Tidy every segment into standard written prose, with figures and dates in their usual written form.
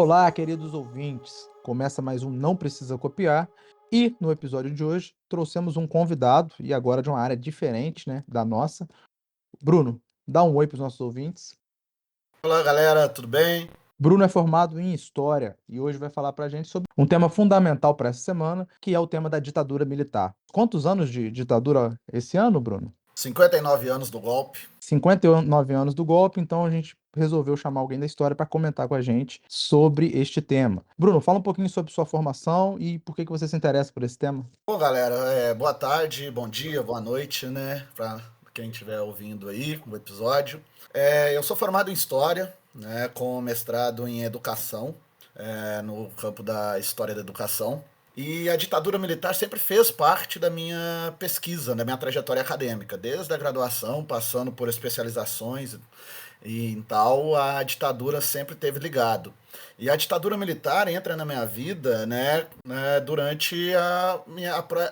Olá, queridos ouvintes! Começa mais um Não Precisa Copiar e no episódio de hoje trouxemos um convidado e agora de uma área diferente, né, da nossa. Bruno, dá um oi para os nossos ouvintes. Olá, galera, tudo bem? Bruno é formado em História e hoje vai falar para a gente sobre um tema fundamental para essa semana, que é o tema da ditadura militar. Quantos anos de ditadura esse ano, Bruno? 59 anos do golpe. 59 anos do golpe, então a gente resolveu chamar alguém da história para comentar com a gente sobre este tema. Bruno, fala um pouquinho sobre sua formação e por que você se interessa por esse tema. Bom, galera, boa tarde, bom dia, boa noite, né? Para quem estiver ouvindo aí o episódio. Eu sou formado em História, né? Com mestrado em Educação, no campo da História da Educação. E a ditadura militar sempre fez parte da minha pesquisa, da minha trajetória acadêmica, desde a graduação, passando por especializações e tal, a ditadura sempre teve ligado. E a ditadura militar entra na minha vida, né, durante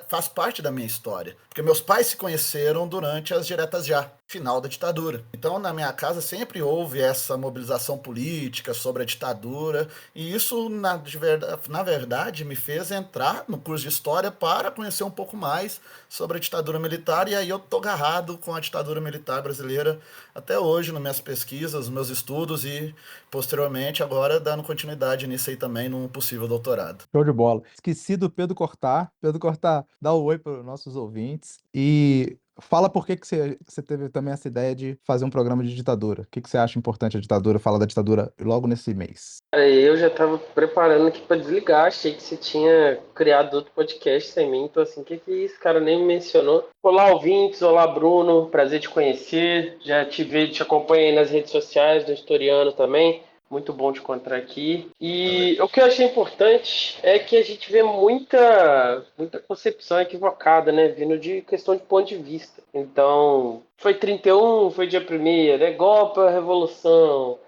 faz parte da minha história. Porque meus pais se conheceram durante as diretas já, final da ditadura. Então, na minha casa sempre houve essa mobilização política sobre a ditadura, e isso, na verdade, me fez entrar no curso de História para conhecer um pouco mais sobre a ditadura militar, e aí eu tô agarrado com a ditadura militar brasileira até hoje, nas minhas pesquisas, nos meus estudos e, posteriormente, agora dando continuidade nisso aí também num possível doutorado. Show de bola. Esqueci do Pedro Cortar. Pedro Cortar, dá um oi para os nossos ouvintes e fala por que você teve também essa ideia de fazer um programa de ditadura. O que você acha importante a ditadura? Fala da ditadura logo nesse mês. Eu já estava preparando aqui para desligar, achei que você tinha criado outro podcast sem mim, então assim, o que é isso, cara, nem me mencionou. Olá, ouvintes, olá, Bruno, prazer te conhecer, já te acompanhei nas redes sociais, do Historiano também, muito bom te encontrar aqui. E o que eu achei importante é que a gente vê muita concepção equivocada, né, vindo de questão de ponto de vista. Então, foi 31, foi dia 1º, é golpe, é revolução,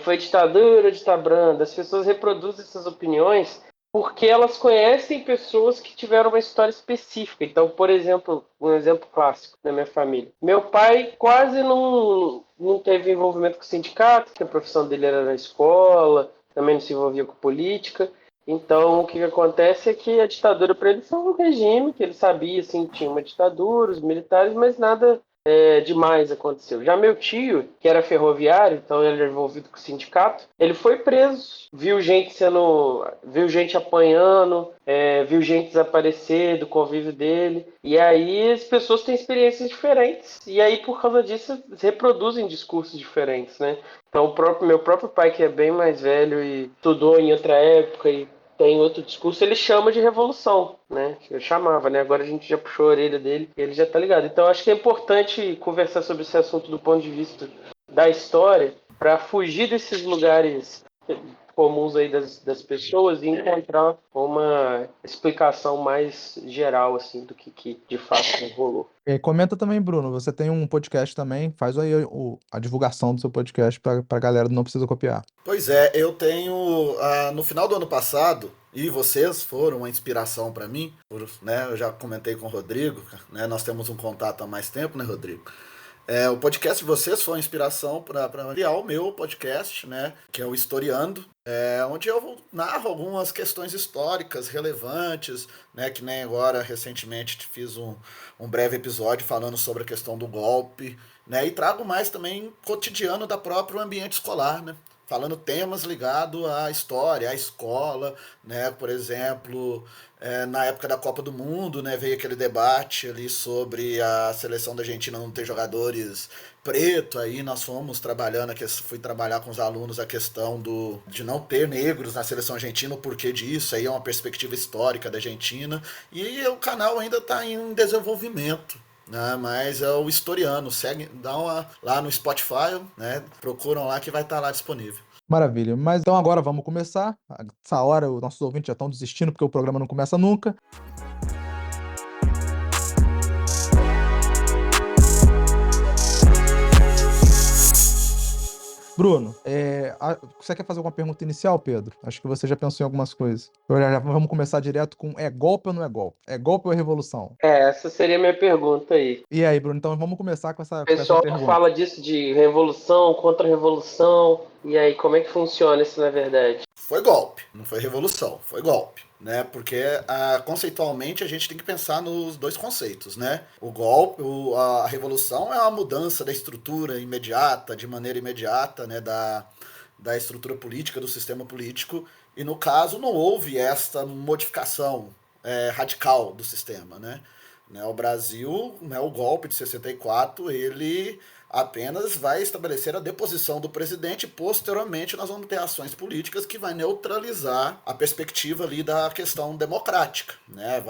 foi ditadura, ditabranda. As pessoas reproduzem essas opiniões porque elas conhecem pessoas que tiveram uma história específica. Então, por exemplo, um exemplo clássico da minha família. Meu pai quase não teve envolvimento com o sindicato, porque a profissão dele era na escola, também não se envolvia com política. Então, o que acontece é que a ditadura para ele foi um regime que ele sabia, assim, tinha uma ditadura, os militares, mas nada demais aconteceu. Já meu tio, que era ferroviário, então ele era envolvido com o sindicato, ele foi preso, viu gente apanhando, viu gente desaparecer do convívio dele, e aí as pessoas têm experiências diferentes, e aí por causa disso reproduzem discursos diferentes, né? Então meu próprio pai, que é bem mais velho e estudou em outra época e tem outro discurso, ele chama de revolução, né? Eu chamava, né? Agora a gente já puxou a orelha dele e ele já tá ligado. Então acho que é importante conversar sobre esse assunto do ponto de vista da história para fugir desses lugares comuns aí das pessoas e encontrar uma explicação mais geral, assim, do que de fato rolou. Comenta também, Bruno, você tem um podcast também, faz aí a divulgação do seu podcast para a galera do Não Precisa Copiar. Pois é, eu tenho, no final do ano passado, e vocês foram uma inspiração para mim, né, eu já comentei com o Rodrigo, né, nós temos um contato há mais tempo, né, Rodrigo? O podcast de vocês foi uma inspiração para criar o meu podcast, né, que é o Historiando, onde eu narro algumas questões históricas relevantes, né, que nem agora recentemente fiz um breve episódio falando sobre a questão do golpe, né, e trago mais também cotidiano da próprio ambiente escolar, né, falando temas ligados à história, à escola, né, por exemplo, na época da Copa do Mundo, né, veio aquele debate ali sobre a seleção da Argentina não ter jogadores preto, aí nós fomos trabalhando, fui trabalhar com os alunos a questão de não ter negros na seleção argentina, o porquê disso, aí é uma perspectiva histórica da Argentina, e o canal ainda está em desenvolvimento, né, mas é o Historiano, lá no Spotify, né, procuram lá que vai estar lá disponível. Maravilha, mas então agora vamos começar. Essa hora os nossos ouvintes já estão desistindo porque o programa não começa nunca. Bruno, você quer fazer alguma pergunta inicial, Pedro? Acho que você já pensou em algumas coisas. Vamos começar direto com é golpe ou não é golpe? É golpe ou é revolução? Essa seria a minha pergunta aí. E aí, Bruno, então vamos começar com O essa pessoal pergunta. fala disso de revolução, contra-revolução, e aí como é que funciona isso na verdade? Foi golpe, não foi revolução, foi golpe. Né? Porque conceitualmente a gente tem que pensar nos dois conceitos. Né? O golpe, a revolução é uma mudança da estrutura imediata, de maneira imediata, né? da estrutura política, do sistema político, e no caso não houve esta modificação radical do sistema. Né? O Brasil, né, o golpe de 64, ele apenas vai estabelecer a deposição do presidente e posteriormente nós vamos ter ações políticas que vai neutralizar a perspectiva ali da questão democrática. Né?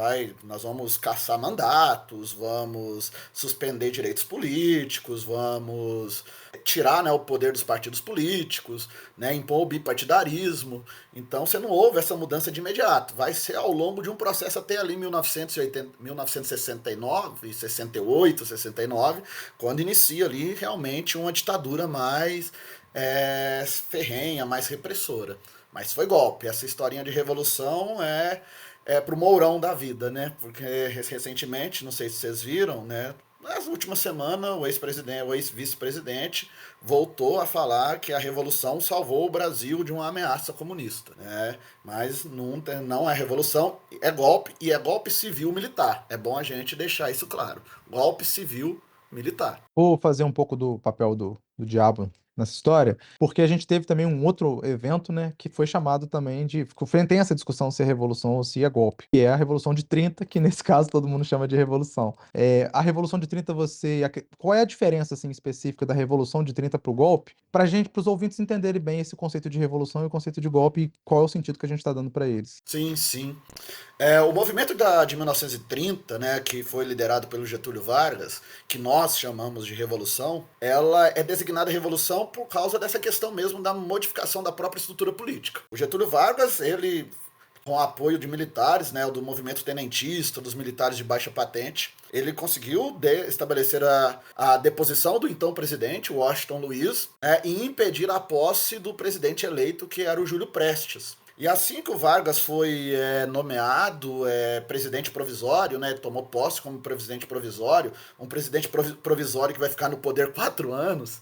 Nós vamos caçar mandatos, vamos suspender direitos políticos, vamos tirar, né, o poder dos partidos políticos, né, impor o bipartidarismo. Então você não houve essa mudança de imediato. Vai ser ao longo de um processo até ali 1969, 68, 69, quando inicia ali realmente uma ditadura mais ferrenha, mais repressora. Mas foi golpe. Essa historinha de revolução é pro Mourão da vida, né? Porque recentemente, não sei se vocês viram, né? Nas últimas semanas, o ex-vice-presidente voltou a falar que a revolução salvou o Brasil de uma ameaça comunista. Né? Mas não é revolução, é golpe, e é golpe civil-militar. É bom a gente deixar isso claro. Golpe civil-militar. Vou fazer um pouco do papel do diabo nessa história, porque a gente teve também um outro evento, né, que foi chamado também de... Tem essa discussão se é revolução ou se é golpe, que é a Revolução de 30, que nesse caso todo mundo chama de revolução. A Revolução de 30, qual é a diferença, assim, específica da Revolução de 30 para o golpe? Para os ouvintes entenderem bem esse conceito de revolução e o conceito de golpe e qual é o sentido que a gente está dando para eles. Sim, sim. O movimento de 1930, né, que foi liderado pelo Getúlio Vargas, que nós chamamos de revolução, ela é designada revolução por causa dessa questão mesmo da modificação da própria estrutura política. O Getúlio Vargas, ele, com o apoio de militares, né, do movimento tenentista, dos militares de baixa patente, ele conseguiu estabelecer a deposição do então presidente, Washington Luiz, e impedir a posse do presidente eleito, que era o Júlio Prestes. E assim que o Vargas foi nomeado presidente provisório, né, tomou posse como presidente provisório, um presidente provisório que vai ficar no poder 4 anos,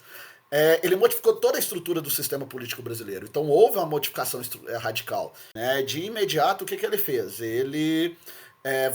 ele modificou toda a estrutura do sistema político brasileiro. Então houve uma modificação radical. Né? De imediato, o que ele fez? Ele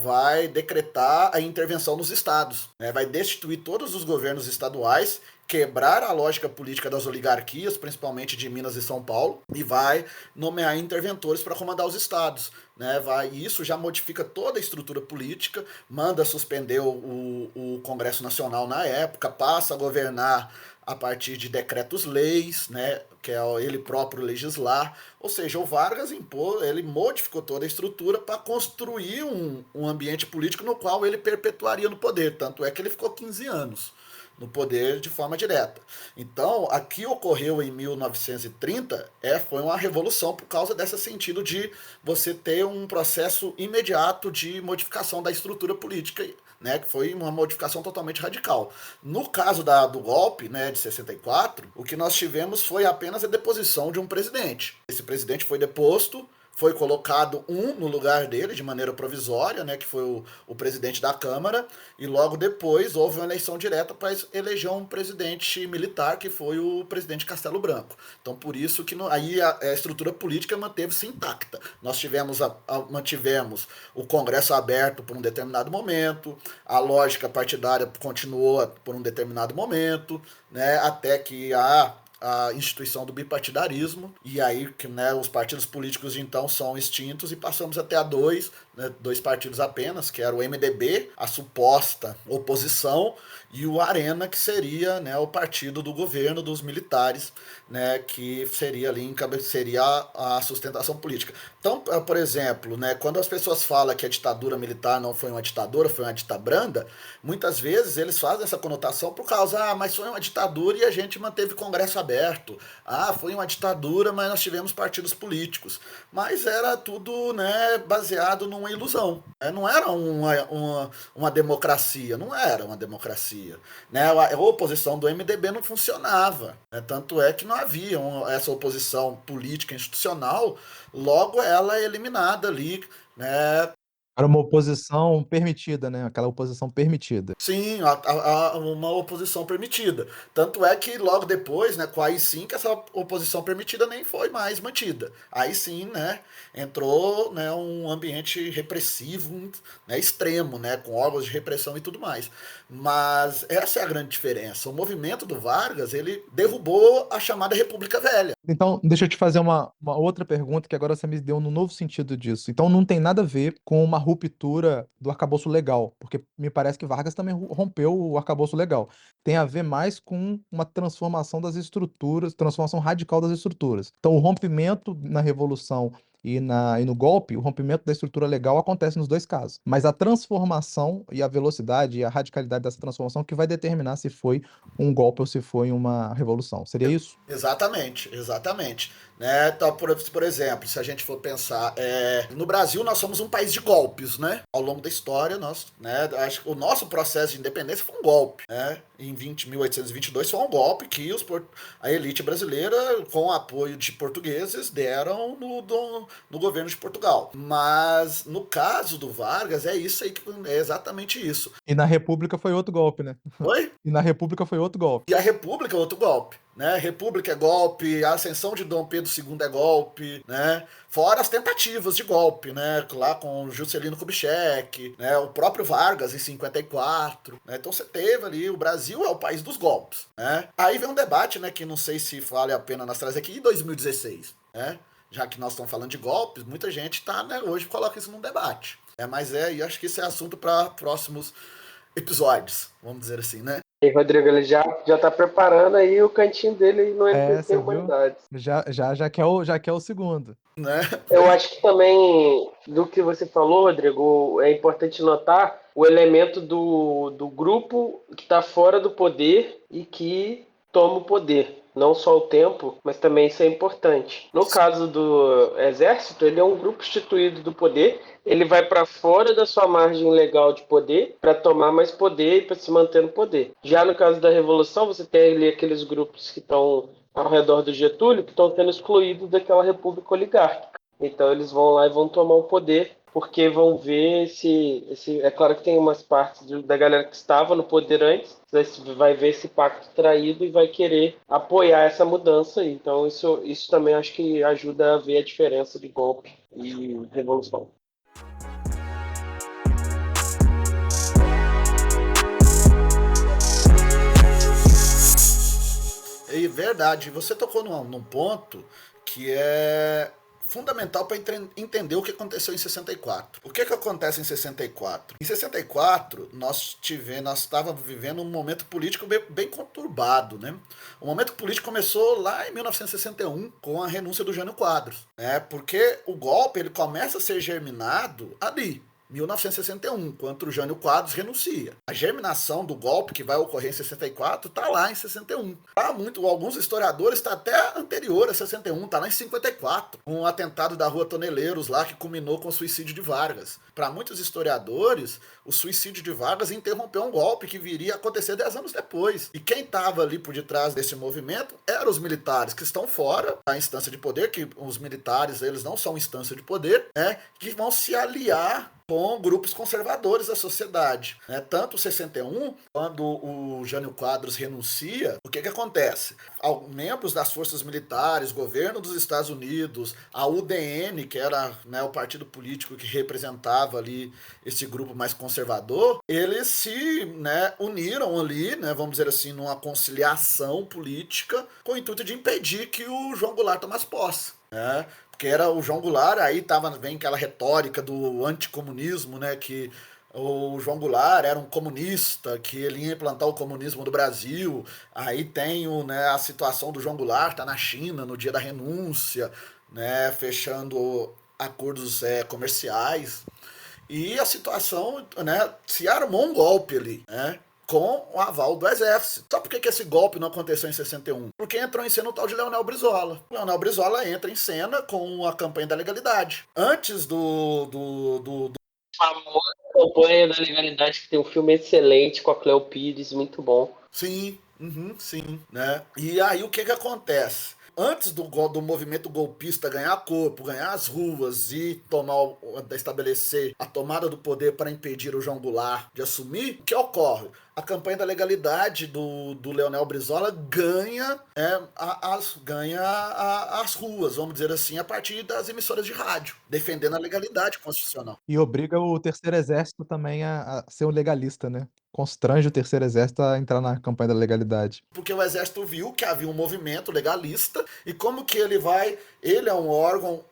vai decretar a intervenção nos estados, né? Vai destituir todos os governos estaduais, quebrar a lógica política das oligarquias, principalmente de Minas e São Paulo, e vai nomear interventores para comandar os estados. Né? E isso já modifica toda a estrutura política, manda suspender o Congresso Nacional na época, passa a governar a partir de decretos-leis, né, que é ele próprio legislar. Ou seja, o Vargas ele modificou toda a estrutura para construir um ambiente político no qual ele perpetuaria no poder. Tanto é que ele ficou 15 anos no poder de forma direta. Então, aqui ocorreu em 1930, foi uma revolução por causa desse sentido de você ter um processo imediato de modificação da estrutura política, né, que foi uma modificação totalmente radical. No caso do golpe, né, de 64, o que nós tivemos foi apenas a deposição de um presidente. Esse presidente foi deposto, foi colocado no lugar dele de maneira provisória, né, que foi o presidente da Câmara, e logo depois houve uma eleição direta para eleger um presidente militar, que foi o presidente Castelo Branco. Então, por isso que aí a estrutura política manteve-se intacta. Nós mantivemos o Congresso aberto por um determinado momento, a lógica partidária continuou por um determinado momento, né, até que a instituição do bipartidarismo, e aí, né, os partidos políticos de então são extintos e passamos até a dois partidos apenas, que era o MDB, a suposta oposição, e o Arena, que seria, né, o partido do governo, dos militares, né, que seria a sustentação política. Então, por exemplo, né, quando as pessoas falam que a ditadura militar não foi uma ditadura, foi uma ditabranda, muitas vezes eles fazem essa conotação por causa, mas foi uma ditadura e a gente manteve Congresso aberto aberto. Foi uma ditadura, mas nós tivemos partidos políticos. Mas era tudo, né, baseado numa ilusão. Não era uma democracia, não era uma democracia. Né? A oposição do MDB não funcionava. Né? Tanto é que não havia essa oposição política institucional, logo ela é eliminada ali, né? Era uma oposição permitida, né? Aquela oposição permitida. Sim, uma oposição permitida. Tanto é que logo depois, né, com a AI-5, que essa oposição permitida nem foi mais mantida. Aí sim, né, entrou, né, um ambiente repressivo, né, extremo, né, com órgãos de repressão e tudo mais. Mas essa é a grande diferença. O movimento do Vargas, ele derrubou a chamada República Velha. Então, deixa eu te fazer uma outra pergunta que agora você me deu no novo sentido disso. Então, não tem nada a ver com uma ruptura do arcabouço legal, porque me parece que Vargas também rompeu o arcabouço legal. Tem a ver mais com uma transformação das estruturas, transformação radical das estruturas. Então, o rompimento na Revolução e no golpe, o rompimento da estrutura legal acontece nos dois casos. Mas a transformação e a velocidade e a radicalidade dessa transformação que vai determinar se foi um golpe ou se foi uma revolução. Seria isso? Exatamente, exatamente. Né? Então, por exemplo, se a gente for pensar, no Brasil nós somos um país de golpes, né? Ao longo da história, né, acho que o nosso processo de independência foi um golpe, né? Em 1822 foi um golpe que a elite brasileira, com o apoio de portugueses, deram no governo de Portugal. Mas no caso do Vargas, é isso aí, é exatamente isso. E na República foi outro golpe, né? Oi? E na República foi outro golpe. E a República é outro golpe. Né? República é golpe, a ascensão de Dom Pedro II é golpe, né? Fora as tentativas de golpe, né? Lá com Juscelino Kubitschek, né? O próprio Vargas em 54, né? Então você teve ali, o Brasil é o país dos golpes, né? Aí vem um debate, né, que não sei se vale a pena nós trazer aqui, em 2016, né? Já que nós estamos falando de golpes, muita gente tá, né, hoje coloca isso num debate. Mas e acho que isso é assunto para próximos episódios, vamos dizer assim, né? E Rodrigo, ele já tá preparando aí o cantinho dele no NPC você viu? Humanidades. Já quer o segundo. Né? Eu acho que também, do que você falou, Rodrigo, é importante notar o elemento do grupo que está fora do poder e que toma o poder. Não só o tempo, mas também isso é importante. No caso do exército, ele é um grupo instituído do poder, ele vai para fora da sua margem legal de poder para tomar mais poder e para se manter no poder. Já no caso da Revolução, você tem ali aqueles grupos que estão ao redor do Getúlio que estão sendo excluídos daquela república oligárquica. Então eles vão lá e vão tomar o poder porque vão ver esse é claro que tem umas partes da galera que estava no poder antes, vai ver esse pacto traído e vai querer apoiar essa mudança aí. Então isso também acho que ajuda a ver a diferença de golpe e revolução. É verdade, você tocou num ponto que é fundamental para entender o que aconteceu em 64. O que acontece em 64? Em 64, nós estávamos vivendo um momento político bem conturbado, né? O momento político começou lá em 1961, com a renúncia do Jânio Quadros, né? Porque o golpe ele começa a ser germinado ali, 1961, quando o Jânio Quadros renuncia. A germinação do golpe que vai ocorrer em 64 está lá em 61. Alguns historiadores está até anterior a 61, está lá em 54, um atentado da Rua Toneleiros lá que culminou com o suicídio de Vargas. Para muitos historiadores, o suicídio de Vargas interrompeu um golpe que viria a acontecer 10 anos depois. E quem estava ali por detrás desse movimento eram os militares que estão fora da instância de poder, que os militares eles não são instância de poder, né, que vão se aliar com grupos conservadores da sociedade. Né? Tanto o 61, quando o Jânio Quadros renuncia, o que acontece? Membros das forças militares, governo dos Estados Unidos, a UDN, que era, né, o partido político que representava ali esse grupo mais conservador, eles se, né, uniram ali, né, vamos dizer assim, numa conciliação política com o intuito de impedir que o João Goulart tomasse posse. Né? Que era o João Goulart, aí vem aquela retórica do anticomunismo, né, que o João Goulart era um comunista, que ele ia implantar o comunismo no Brasil. Aí tem né, a situação do João Goulart, tá na China no dia da renúncia, né, fechando acordos comerciais. E a situação, né, se armou um golpe ali, né, com o aval do Exército. Só por que esse golpe não aconteceu em 61? Porque entrou em cena o tal de Leonel Brizola. O Leonel Brizola entra em cena com a campanha da legalidade. Antes Famosa campanha da legalidade, que tem um filme excelente com a Cleo Pires, muito bom. Sim, sim, né? E aí o que acontece? Antes do movimento golpista ganhar corpo, ganhar as ruas e estabelecer a tomada do poder para impedir o João Goulart de assumir, o que ocorre? A campanha da legalidade do Leonel Brizola ganha as ruas, vamos dizer assim, a partir das emissoras de rádio, defendendo a legalidade constitucional. E obriga o Terceiro Exército também a ser um legalista, né? Constrange o Terceiro Exército a entrar na campanha da legalidade. Porque o Exército viu que havia um movimento legalista e como que ele é um órgão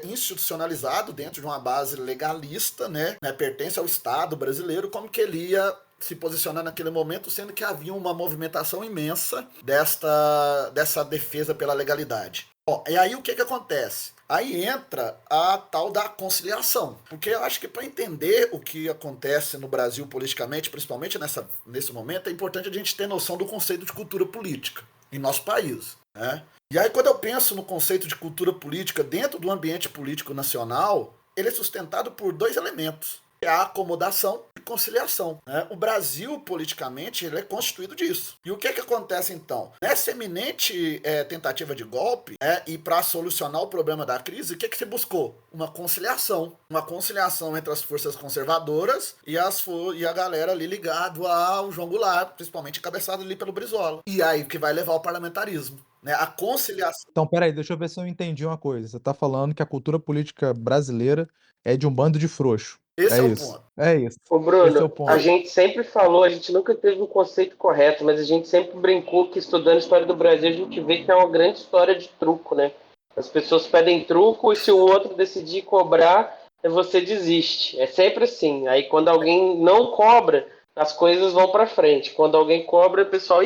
institucionalizado dentro de uma base legalista, né? Pertence ao Estado brasileiro, como que ele ia se posicionar naquele momento, sendo que havia uma movimentação imensa dessa defesa pela legalidade. Bom, e aí o que acontece? Aí entra a tal da conciliação. Porque eu acho que para entender o que acontece no Brasil politicamente, principalmente nesse momento, é importante a gente ter noção do conceito de cultura política em nosso país, né? E aí quando eu penso no conceito de cultura política dentro do ambiente político nacional, ele é sustentado por dois elementos. É a acomodação e conciliação, né? O Brasil, politicamente, ele é constituído disso. E o que acontece, então? Nessa eminente tentativa de golpe, e para solucionar o problema da crise, o que se buscou? Uma conciliação. Uma conciliação entre as forças conservadoras e a galera ali ligado ao João Goulart, principalmente encabeçado ali pelo Brizola. E aí que vai levar ao parlamentarismo. Né, a conciliação. Então, peraí, deixa eu ver se eu entendi uma coisa. Você tá falando que a cultura política brasileira é de um bando de frouxo. Esse é o isso. ponto. É isso. Ô Esse é o Bruno, ponto. a gente sempre falou, a gente nunca teve um conceito correto, mas a gente sempre brincou que estudando a história do Brasil a gente vê que é uma grande história de truco, né? As pessoas pedem truco e se o outro decidir cobrar, você desiste. É sempre assim. Aí quando alguém não cobra, as coisas vão pra frente. Quando alguém cobra, o pessoal,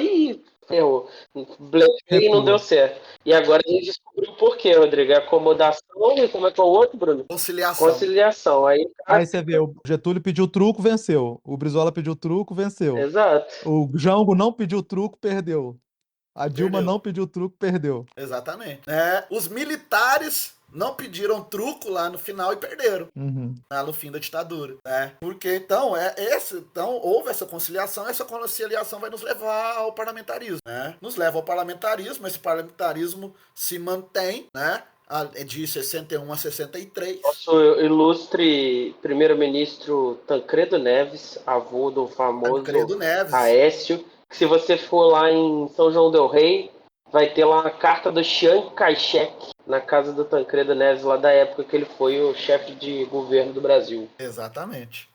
ferrou. Blefei e não deu certo. E agora a gente descobriu por quê, Rodrigo. Acomodação e como é que é o outro, Bruno? Conciliação. Aí você vê, o Getúlio pediu truco, venceu. O Brizola pediu truco, venceu. Exato. O Jango não pediu truco, perdeu. A Dilma não pediu truco, perdeu. Exatamente. Os militares não pediram truco lá no final e perderam. Lá no fim da ditadura. Porque então, houve essa conciliação vai nos levar ao parlamentarismo. Nos leva ao parlamentarismo, esse parlamentarismo se mantém, de 61 a 63. Nosso ilustre primeiro-ministro Tancredo Neves, avô do famoso Aécio. Se você for lá em São João del Rei, vai ter lá a carta do Chiang Kai-shek na casa do Tancredo Neves, lá da época que ele foi o chefe de governo do Brasil. Exatamente.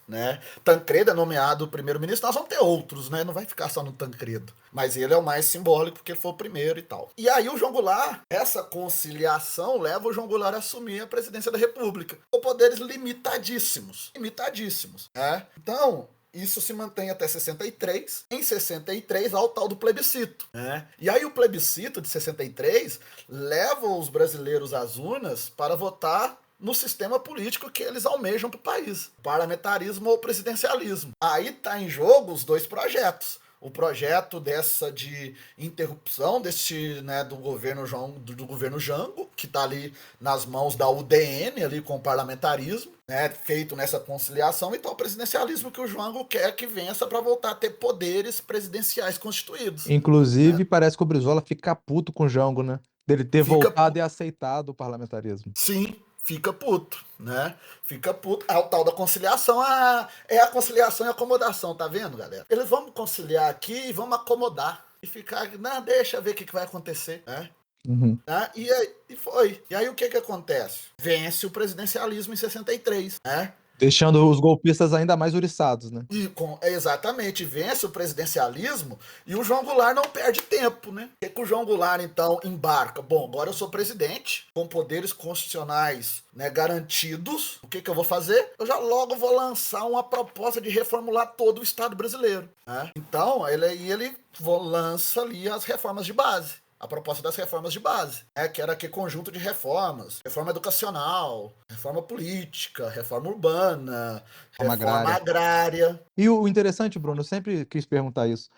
Né? Tancredo é nomeado primeiro-ministro, nós vamos ter outros, né? Não vai ficar só no Tancredo. Mas ele é o mais simbólico porque ele foi o primeiro e tal. E aí o João Goulart, essa conciliação leva o João Goulart a assumir a presidência da República. Com poderes limitadíssimos. Então, isso se mantém até 63. Em 63, há o tal do plebiscito. E aí o plebiscito de 63 leva os brasileiros às urnas para votar no sistema político que eles almejam para o país. Parlamentarismo ou presidencialismo. Aí tá em jogo os dois projetos. O projeto de interrupção do governo Jango, que está ali nas mãos da UDN, ali com o parlamentarismo, feito nessa conciliação, e tal presidencialismo que o Jango quer que vença para voltar a ter poderes presidenciais constituídos. Inclusive, parece que o Brizola fica puto com o Jango, né? Dele ter voltado e aceitado o parlamentarismo. Sim. Fica puto, Fica puto. É o tal da conciliação. É a conciliação e acomodação, tá vendo, galera? Eles vão conciliar aqui e vamos acomodar. E ficar, deixa ver o que vai acontecer, E foi. E aí o que acontece? Vence o presidencialismo em 63, Deixando os golpistas ainda mais uriçados, né? Exatamente, vence o presidencialismo e o João Goulart não perde tempo, O que o João Goulart, então, embarca? Bom, agora eu sou presidente, com poderes constitucionais garantidos. O que eu vou fazer? Eu já logo vou lançar uma proposta de reformular todo o Estado brasileiro. Então, ele lança ali as reformas de base. a proposta das reformas de base, né? Que era que conjunto de reformas, reforma educacional, reforma política, reforma urbana, Reforma reforma agrária. agrária. E o interessante, Bruno, eu sempre quis perguntar isso.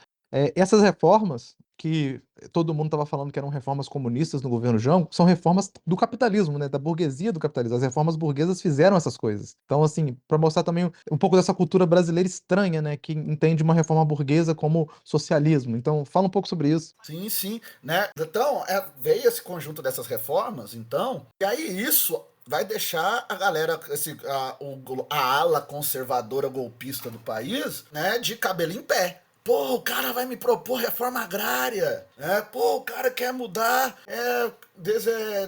Essas reformas que todo mundo estava falando que eram reformas comunistas no governo João, são reformas do capitalismo, né? Da burguesia do capitalismo. As reformas burguesas fizeram essas coisas. Então, assim, para mostrar também um pouco dessa cultura brasileira estranha, né? Que entende uma reforma burguesa como socialismo. Então, fala um pouco sobre isso. Sim, sim, né? Então, veio esse conjunto dessas reformas, então, e aí isso vai deixar a galera, a ala conservadora golpista do país, né, de cabelo em pé. Pô, o cara vai me propor reforma agrária, né? Pô, o cara quer mudar,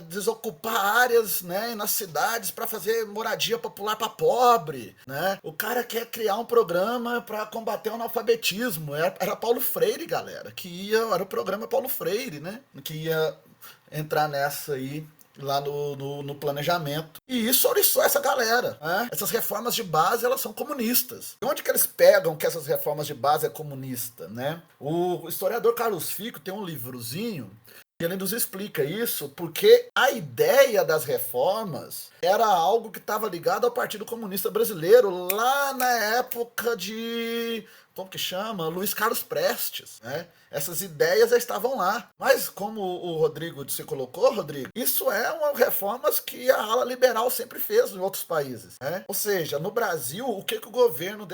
desocupar áreas, né, nas cidades para fazer moradia popular para pobre, né? O cara quer criar um programa para combater o analfabetismo. Era Paulo Freire, galera, era o programa Paulo Freire, né? Que ia entrar nessa aí lá no planejamento. E isso oriçou essa galera, né? Essas reformas de base, elas são comunistas. E onde que eles pegam que essas reformas de base é comunista, né? O historiador Carlos Fico tem um livrozinho que ele nos explica isso, porque a ideia das reformas era algo que estava ligado ao Partido Comunista Brasileiro lá na época de... como que chama? Luiz Carlos Prestes, né? Essas ideias já estavam lá. Mas, como o Rodrigo se colocou, Rodrigo, isso é uma reformas que a ala liberal sempre fez em outros países, né? Ou seja, no Brasil, o que o governo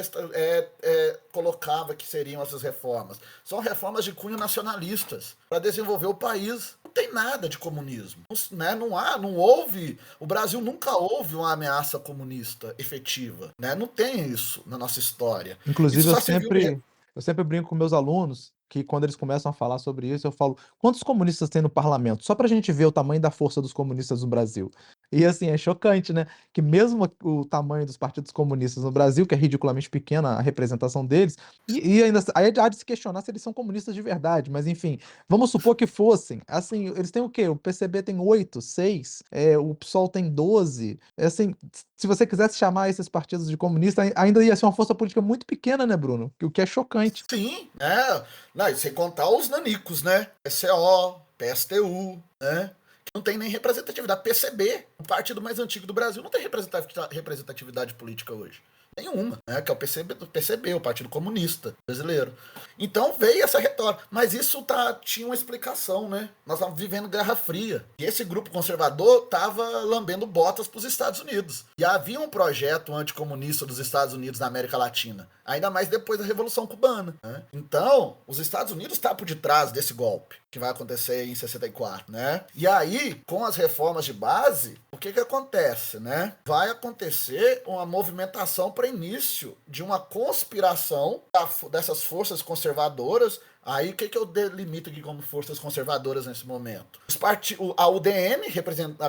colocava que seriam essas reformas? São reformas de cunho nacionalistas para desenvolver o país. Não tem nada de comunismo, né? Não houve, o Brasil nunca houve uma ameaça comunista efetiva, né? Não tem isso na nossa história. Isso Inclusive, só se viu... eu sempre brinco com meus alunos que quando eles começam a falar sobre isso, eu falo, quantos comunistas tem no parlamento? Só pra gente ver o tamanho da força dos comunistas no Brasil. E assim, é chocante, né? Que mesmo o tamanho dos partidos comunistas no Brasil, que é ridiculamente pequena a representação deles, e ainda aí há de se questionar se eles são comunistas de verdade, mas enfim, vamos supor que fossem. Assim, eles têm o quê? O PCB tem 8, 6, o PSOL tem 12. Assim, se você quisesse chamar esses partidos de comunistas, ainda ia ser uma força política muito pequena, né, Bruno? O que é chocante. Sim, né? Não, e sem contar os nanicos, né? PCO, PSTU, né? Que não tem nem representatividade. PCB, o partido mais antigo do Brasil, não tem representatividade política hoje. Nenhuma, né? Que é o PCB, o Partido Comunista Brasileiro. Então veio essa retórica. Mas isso tinha uma explicação, né? Nós estávamos vivendo Guerra Fria. E esse grupo conservador estava lambendo botas para os Estados Unidos. E havia um projeto anticomunista dos Estados Unidos na América Latina. Ainda mais depois da Revolução Cubana, né? Então, os Estados Unidos estão por detrás desse golpe que vai acontecer em 64, né? E aí, com as reformas de base, o que acontece, né? Vai acontecer uma movimentação para início de uma conspiração dessas forças conservadoras. Aí, o que eu delimito aqui como forças conservadoras nesse momento? A UDN,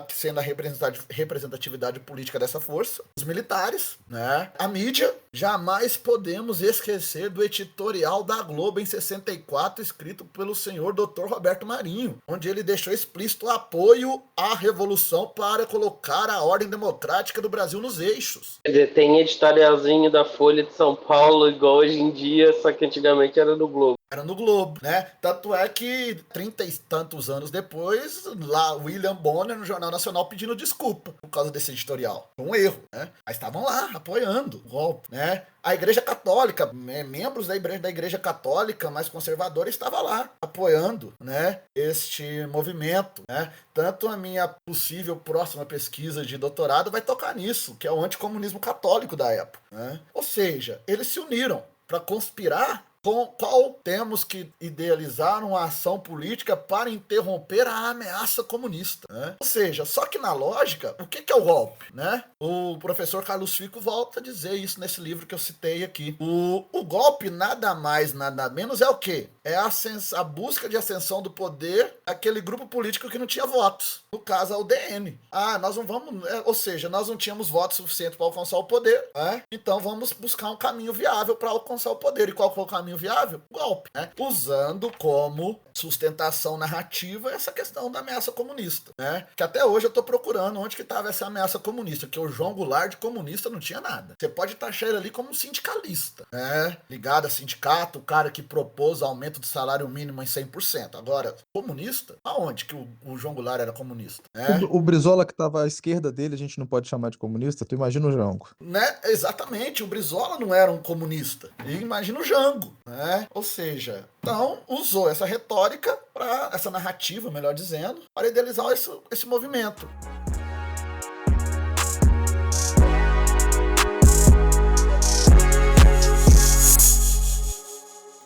sendo a representatividade política dessa força, os militares, né? A mídia. Jamais podemos esquecer do editorial da Globo em 64, escrito pelo senhor Dr. Roberto Marinho, onde ele deixou explícito o apoio à revolução para colocar a ordem democrática do Brasil nos eixos. Quer dizer, tem editorialzinho da Folha de São Paulo, igual hoje em dia, só que antigamente era do Globo. Era no Globo, né? Tanto é que 30 e tantos anos depois, lá William Bonner no Jornal Nacional pedindo desculpa por causa desse editorial. Um erro, né? Mas estavam lá apoiando o golpe, né? A Igreja Católica, membros da Igreja Católica mais conservadora estavam lá apoiando, né, este movimento, né? Tanto a minha possível próxima pesquisa de doutorado vai tocar nisso, que é o anticomunismo católico da época, né? Ou seja, eles se uniram para conspirar com qual temos que idealizar uma ação política para interromper a ameaça comunista, né? Ou seja, só que na lógica, o que é o golpe, né? O professor Carlos Fico volta a dizer isso nesse livro que eu citei aqui. O golpe nada mais, nada menos é o quê? É a busca de ascensão do poder daquele grupo político que não tinha votos. No caso, a UDN. Nós não vamos... ou seja, nós não tínhamos votos suficientes para alcançar o poder, né? Então vamos buscar um caminho viável para alcançar o poder. E qual foi o caminho viável? Golpe, né? Usando como sustentação narrativa essa questão da ameaça comunista, né? Que até hoje eu tô procurando onde que estava essa ameaça comunista, que o João Goulart de comunista não tinha nada. Você pode taxar ele ali como um sindicalista, né? Ligado a sindicato, o cara que propôs aumento do salário mínimo em 100%. Agora, comunista? Aonde que o João Goulart era comunista? Né? O Brizola que tava à esquerda dele, a gente não pode chamar de comunista? Tu imagina o Jango. Né? Exatamente, o Brizola não era um comunista. E imagina o Jango, né? Ou seja, então usou essa retórica, essa narrativa, melhor dizendo, para idealizar esse movimento.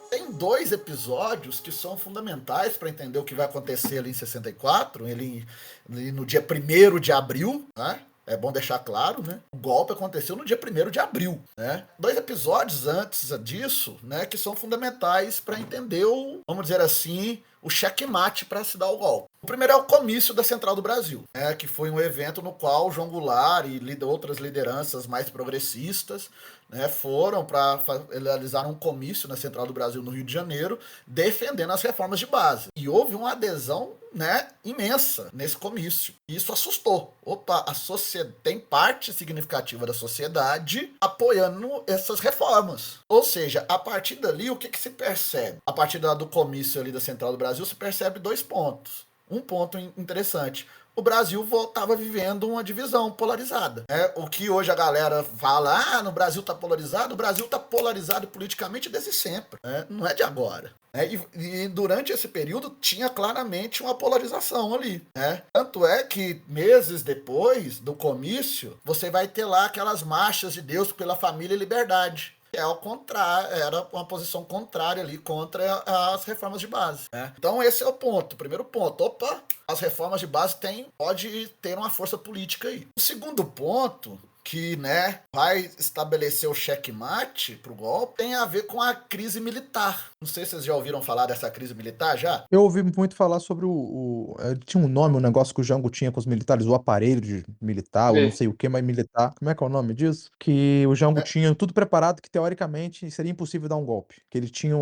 Tem 2 episódios que são fundamentais para entender o que vai acontecer ali em 64, ele no dia 1º de abril, né? É bom deixar claro, né? O golpe aconteceu no dia 1º de abril, né? 2 episódios antes disso, né, que são fundamentais para entender vamos dizer assim, o checkmate para se dar o golpe. O primeiro é o comício da Central do Brasil, né, que foi um evento no qual João Goulart e outras lideranças mais progressistas, né, foram para realizar um comício na Central do Brasil, no Rio de Janeiro, defendendo as reformas de base. E houve uma adesão, né, imensa nesse comício. E isso assustou. Opa, tem parte significativa da sociedade apoiando essas reformas. Ou seja, a partir dali, o que se percebe? A partir do comício ali da Central do Brasil, se percebe 2 pontos. Um ponto interessante. O Brasil estava vivendo uma divisão polarizada. O que hoje a galera fala, no Brasil está polarizado, o Brasil está polarizado politicamente desde sempre. Não é de agora. E durante esse período tinha claramente uma polarização ali. Tanto é que meses depois do comício, você vai ter lá aquelas marchas de Deus pela família e liberdade. Que é ao contrário, era uma posição contrária ali contra as reformas de base. Então esse é o ponto, o primeiro ponto. Opa, as reformas de base pode ter uma força política aí. O segundo ponto, que, né, vai estabelecer o checkmate pro golpe, tem a ver com a crise militar. Não sei se vocês já ouviram falar dessa crise militar já. Eu ouvi muito falar sobre tinha um nome, um negócio que o Jango tinha com os militares, o aparelho militar, ou não sei o que, mas militar. Como é que é o nome disso? Que o Jango tinha tudo preparado, que teoricamente seria impossível dar um golpe. Que ele tinha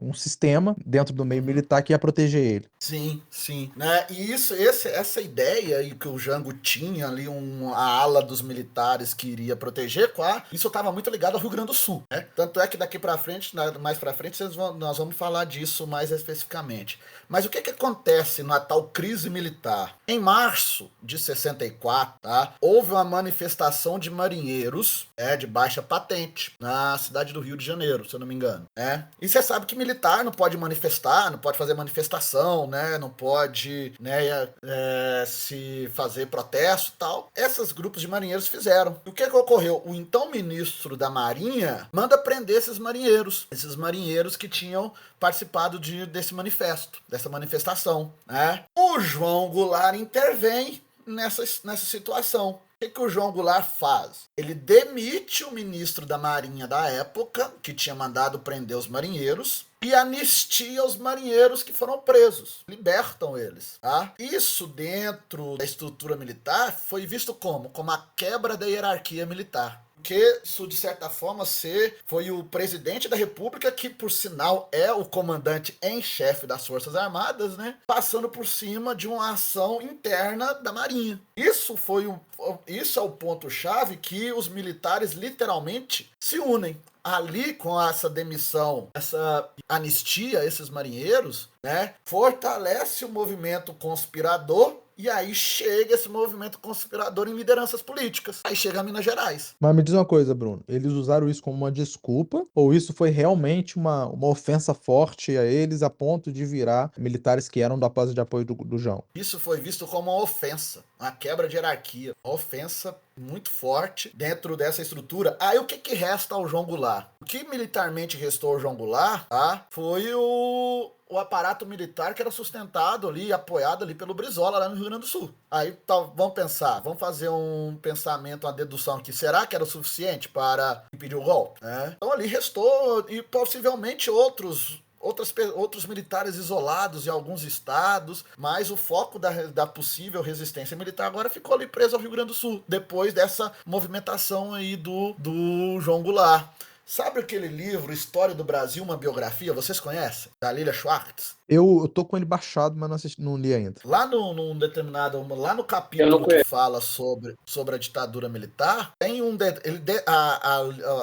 um sistema dentro do meio militar que ia proteger ele. Sim, sim. Né? E essa ideia aí que o Jango tinha ali, a ala dos militares que iria proteger, isso estava muito ligado ao Rio Grande do Sul. Tanto é que daqui para frente, mais para frente, nós vamos falar disso mais especificamente. Mas o que acontece na tal crise militar? Em março de 64, houve uma manifestação de marinheiros de baixa patente na cidade do Rio de Janeiro, se eu não me engano. E você sabe que militar não pode manifestar, não pode fazer manifestação, não pode se fazer protesto e tal. Esses grupos de marinheiros fizeram. E o que ocorreu? O então ministro da Marinha manda prender esses marinheiros que tinham participado desse manifesto, dessa manifestação. O João Goulart intervém nessa situação. O que o João Goulart faz? Ele demite o ministro da Marinha da época, que tinha mandado prender os marinheiros, e anistia os marinheiros que foram presos. Libertam eles. Isso dentro da estrutura militar foi visto como a quebra da hierarquia militar. Porque isso, de certa forma, foi o presidente da República, que, por sinal, é o comandante em chefe das Forças Armadas, passando por cima de uma ação interna da Marinha. Isso é o ponto-chave que os militares literalmente se unem. Ali, com essa demissão, essa anistia a esses marinheiros, fortalece o movimento conspirador. E aí chega esse movimento conspirador em lideranças políticas. Aí chega a Minas Gerais. Mas me diz uma coisa, Bruno. Eles usaram isso como uma desculpa? Ou isso foi realmente uma ofensa forte a eles a ponto de virar militares que eram da base de apoio do João? Isso foi visto como uma ofensa. Uma quebra de hierarquia. Uma ofensa muito forte dentro dessa estrutura. Aí o que resta ao João Goulart? O que militarmente restou ao João Goulart, foi o aparato militar que era sustentado ali, apoiado ali pelo Brizola, lá no Rio Grande do Sul. Aí vamos fazer um pensamento, uma dedução aqui. Será que era o suficiente para impedir o golpe? Então ali restou, e possivelmente outros militares isolados em alguns estados, mas o foco da possível resistência militar agora ficou ali preso ao Rio Grande do Sul, depois dessa movimentação aí do João Goulart. Sabe aquele livro História do Brasil, uma biografia? Vocês conhecem? Da Lilia Schwartz? Eu tô com ele baixado, mas não li ainda. Lá lá no Eu não capítulo que conheço. fala sobre a ditadura militar, tem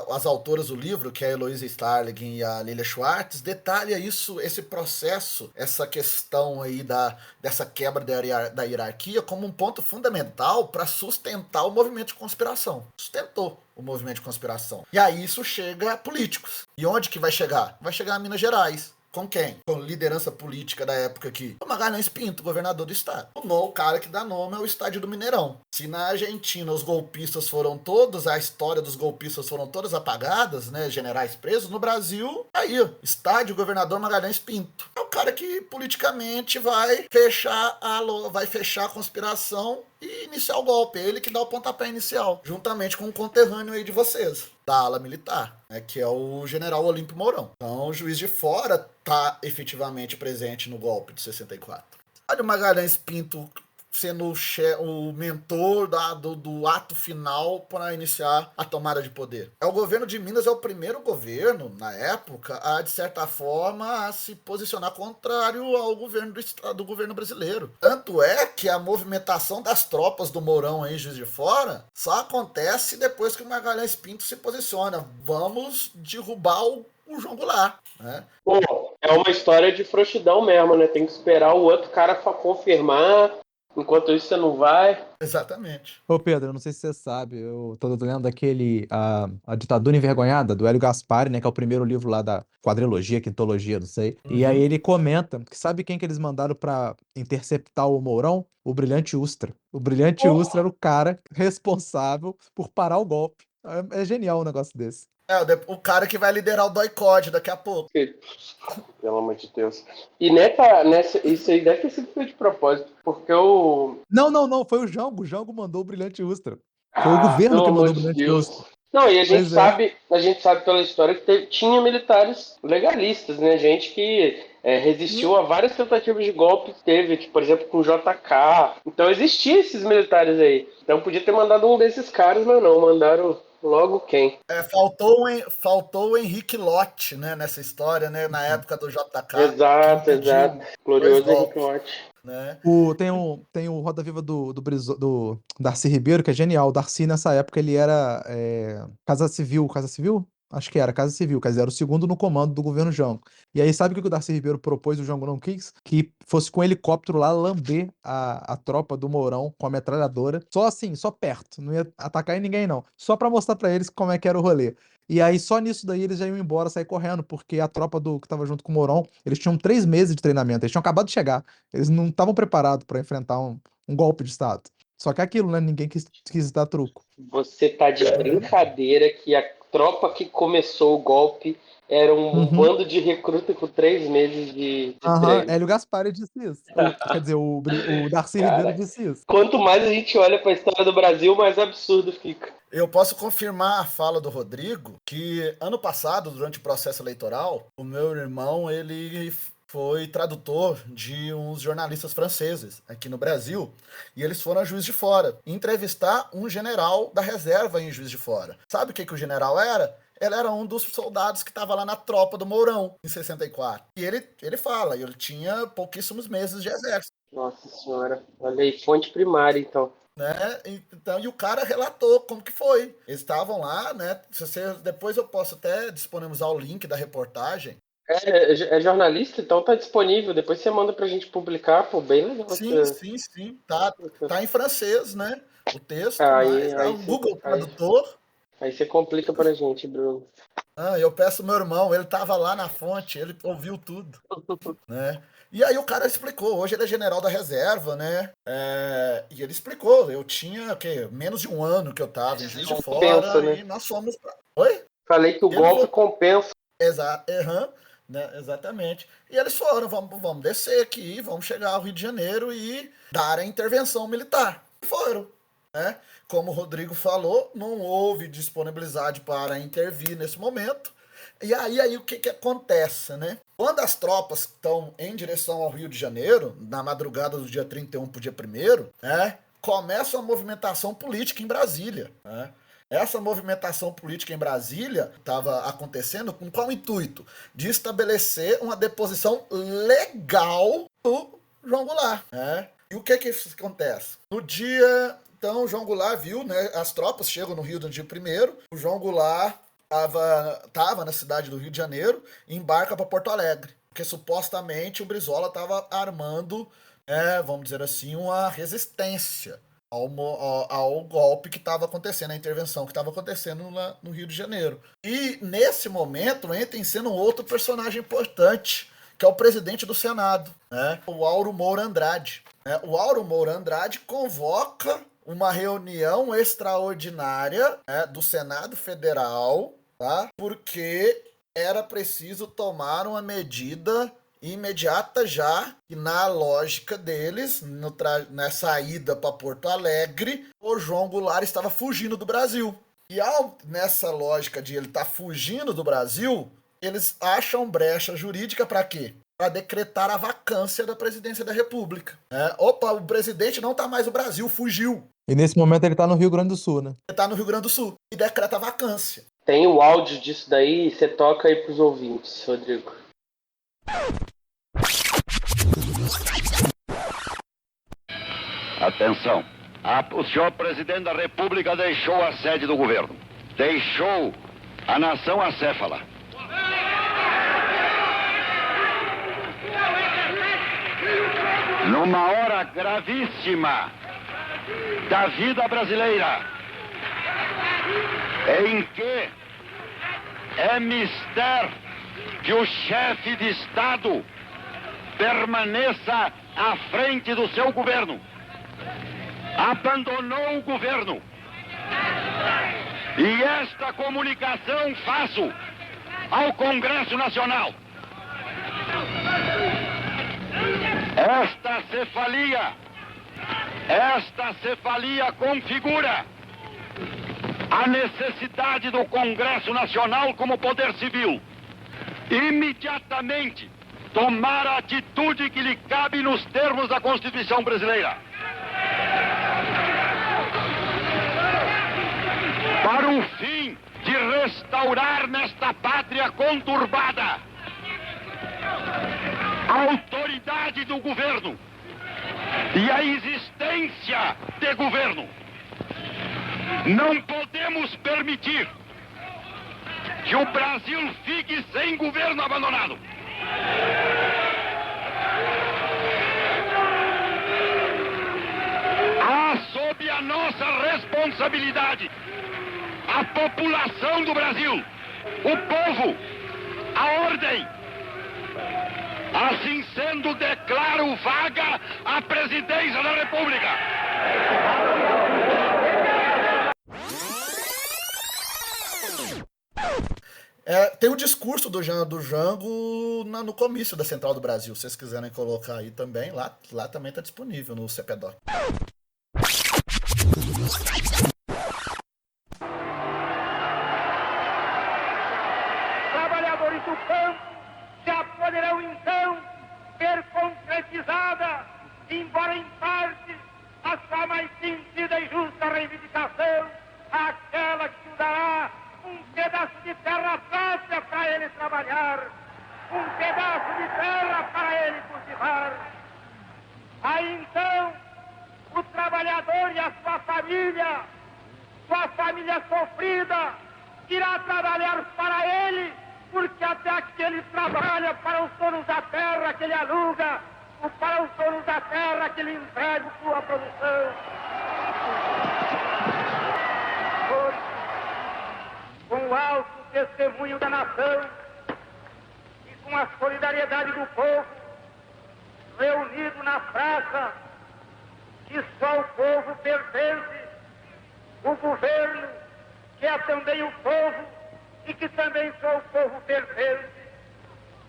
as autoras do livro, que é a Heloísa Starling e a Lilia Schwartz, detalha esse processo, essa questão aí dessa quebra da hierarquia como um ponto fundamental para sustentar o movimento de conspiração. Sustentou o movimento de conspiração. E aí isso chega a políticos. E onde que vai chegar? Vai chegar a Minas Gerais. Com quem? Com liderança política da época aqui. O Magalhães Pinto, governador do estado. O cara que dá nome ao estádio do Mineirão. Se na Argentina os golpistas foram todos, a história dos golpistas foram todas apagadas, né? Generais presos, no Brasil, aí, estádio governador Magalhães Pinto. É o cara que politicamente vai fechar a conspiração e iniciar o golpe. É ele que dá o pontapé inicial, juntamente com um conterrâneo aí de vocês, da ala militar, né, que é o general Olímpio Mourão. Então, o Juiz de Fora tá efetivamente presente no golpe de 64. Olha o Magalhães Pinto sendo o mentor do ato final para iniciar a tomada de poder. O governo de Minas é o primeiro governo, na época, de certa forma, a se posicionar contrário ao governo do governo brasileiro. Tanto é que a movimentação das tropas do Mourão aí, Juiz de Fora, só acontece depois que o Magalhães Pinto se posiciona. Vamos derrubar o João Goulart, né? Pô, é uma história de frouxidão mesmo, né? Tem que esperar o outro cara confirmar. Enquanto isso, você não vai. Exatamente. Ô Pedro, eu não sei se você sabe, eu tô lendo daquele A Ditadura Envergonhada, do Hélio Gaspari, né, que é o primeiro livro lá da quadrilogia, quintologia, não sei. E aí ele comenta que sabe quem que eles mandaram pra interceptar o Mourão? O Brilhante Ustra. O Brilhante Ustra era o cara responsável por parar o golpe. É genial um negócio desse. O cara que vai liderar o doicode daqui a pouco. Pelo amor de Deus. E isso aí deve ter sido feito de propósito, porque Não, foi o Jango. O Jango mandou o Brilhante Ustra. Foi o governo pelo que amor mandou o de Brilhante Deus. Ustra. Não, e a gente Pois é. sabe pela história que tinha militares legalistas, né? Gente que resistiu a várias tentativas de golpe que teve, tipo, por exemplo, com o JK. Então existiam esses militares aí. Então podia ter mandado um desses caras, mas não, mandaram logo quem? Faltou o Henrique Lott, né, nessa história, né, na época do JK, que Exato. impediu 2 Glorioso Henrique golpes, Lott. né? Tem o Roda Viva do Darcy Ribeiro, que é genial. O Darcy, nessa época, ele era Casa Civil. Casa Civil? Acho que era Casa Civil, quer dizer, era o segundo no comando do governo Jango. E aí, sabe o que o Darcy Ribeiro propôs e o Jango não quis? Que fosse com um helicóptero lá lamber a tropa do Mourão com a metralhadora. Só assim, só perto. Não ia atacar em ninguém, não. Só pra mostrar pra eles como é que era o rolê. E aí, só nisso daí, eles já iam embora, sair correndo, porque a tropa que tava junto com o Mourão, eles tinham 3 meses de treinamento, eles tinham acabado de chegar. Eles não estavam preparados para enfrentar um golpe de Estado. Só que é aquilo, né? Ninguém quis dar truco. Você tá de brincadeira que a tropa que começou o golpe era um Uhum. bando de recruta com 3 meses de Aham, treino. Hélio Gaspari disse isso. Quer dizer, o Darcy Ribeiro Cara, disse isso. quanto mais a gente olha pra história do Brasil, mais absurdo fica. Eu posso confirmar a fala do Rodrigo que ano passado, durante o processo eleitoral, o meu irmão, ele foi tradutor de uns jornalistas franceses aqui no Brasil, e eles foram a Juiz de Fora entrevistar um general da reserva em Juiz de Fora. Sabe o que o general era? Ele era um dos soldados que estava lá na tropa do Mourão, em 64. E ele fala, ele tinha pouquíssimos meses de exército. Nossa senhora, olha aí, fonte primária então. Né? Então, e o cara relatou como que foi. Eles estavam lá, né? Depois eu posso até disponibilizar o link da reportagem. É jornalista, então tá disponível. Depois você manda pra gente publicar, pô, bem legal. Sim. Tá em francês, né? O texto, Aí, mas é aí, um Google Tradutor. aí você complica pra gente, Bruno. Eu peço meu irmão, ele tava lá na fonte, ele ouviu tudo, né? E aí o cara explicou, hoje ele é general da reserva, né? E ele explicou, eu tinha, menos de um ano que eu tava em Juiz de Fora, Compensa, né? e nós fomos... Oi? Falei que o golpe compensa. Exatamente. E eles foram, vamos descer aqui, vamos chegar ao Rio de Janeiro e dar a intervenção militar. E foram, né? Como o Rodrigo falou, não houve disponibilidade para intervir nesse momento. E aí o que acontece, né? Quando as tropas estão em direção ao Rio de Janeiro, na madrugada do dia 31 para o dia 1º, né? Começa uma movimentação política em Brasília, né? Essa movimentação política em Brasília estava acontecendo com qual intuito? De estabelecer uma deposição legal do João Goulart, né? E o que acontece? No dia... Então, o João Goulart viu, né? As tropas chegam no Rio no dia 1º, o João Goulart estava na cidade do Rio de Janeiro e embarca para Porto Alegre, porque supostamente o Brizola estava armando, vamos dizer assim, uma resistência ao golpe que estava acontecendo, a intervenção que estava acontecendo lá no Rio de Janeiro. E nesse momento entra em cena um outro personagem importante, que é o presidente do Senado, né? O Auro Moura Andrade. O Auro Moura Andrade convoca uma reunião extraordinária, do Senado Federal, tá? Porque era preciso tomar uma medida imediata já, e na lógica deles, nessa ida para Porto Alegre, o João Goulart estava fugindo do Brasil. E nessa lógica de ele estar fugindo do Brasil, eles acham brecha jurídica para quê? Para decretar a vacância da presidência da República. Opa, o presidente não está mais no Brasil, fugiu. E nesse momento ele tá no Rio Grande do Sul, né? Ele está no Rio Grande do Sul e decreta a vacância. Tem o áudio disso daí, você toca aí pros ouvintes, Rodrigo. Atenção. O senhor presidente da República deixou a sede do governo. Deixou a nação acéfala. Numa hora gravíssima da vida brasileira, em que é mister que o chefe de Estado permaneça à frente do seu governo. Abandonou o governo. E esta comunicação faço ao Congresso Nacional. Esta cefalia configura a necessidade do Congresso Nacional como poder civil imediatamente tomar a atitude que lhe cabe nos termos da Constituição brasileira. Para o fim de restaurar nesta pátria conturbada a autoridade do governo e a existência de governo. Não podemos permitir que o Brasil fique sem governo abandonado. Há sob a nossa responsabilidade a população do Brasil, o povo, a ordem. Assim sendo, declaro vaga a presidência da República. Tem o discurso do Jango no comício da Central do Brasil. Se vocês quiserem colocar aí também, lá também está disponível no CPDOC. Trabalhadores do campo já poderão então ter concretizada, embora em parte, a sua mais sentida e justa reivindicação, aquela que dará um pedaço de terra própria para ele trabalhar, um pedaço de terra para ele cultivar. Aí então, o trabalhador e a sua família sofrida, irá trabalhar para ele, porque até aqui ele trabalha para os donos da terra que ele aluga, ou para os donos da terra que ele entrega sua produção. Hoje, com o alto testemunho da nação e com a solidariedade do povo, reunido na praça que só o povo pertence, o governo, que é também o povo e que também só o povo pertence,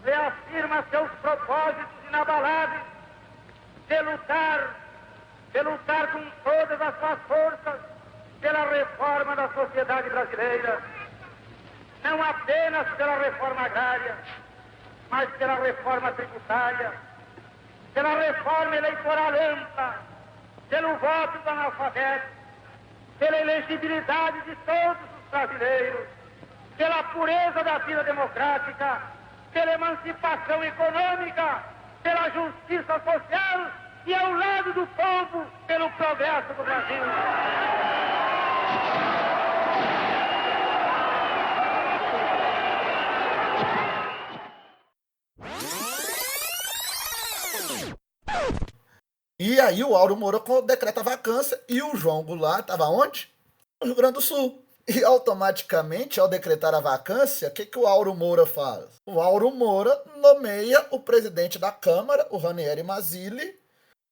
reafirma seus propósitos inabaláveis de lutar com todas as suas forças pela reforma da sociedade brasileira. Não apenas pela reforma agrária, mas pela reforma tributária, pela reforma eleitoral ampla, pelo voto do analfabeto, pela elegibilidade de todos os brasileiros, pela pureza da vida democrática, pela emancipação econômica, pela justiça social e ao lado do povo pelo progresso do Brasil. E aí o Auro Moura decreta a vacância e o João Goulart estava onde? No Rio Grande do Sul. E automaticamente, ao decretar a vacância, o que o Auro Moura faz? O Auro Moura nomeia o presidente da Câmara, o Ranieri Mazzilli,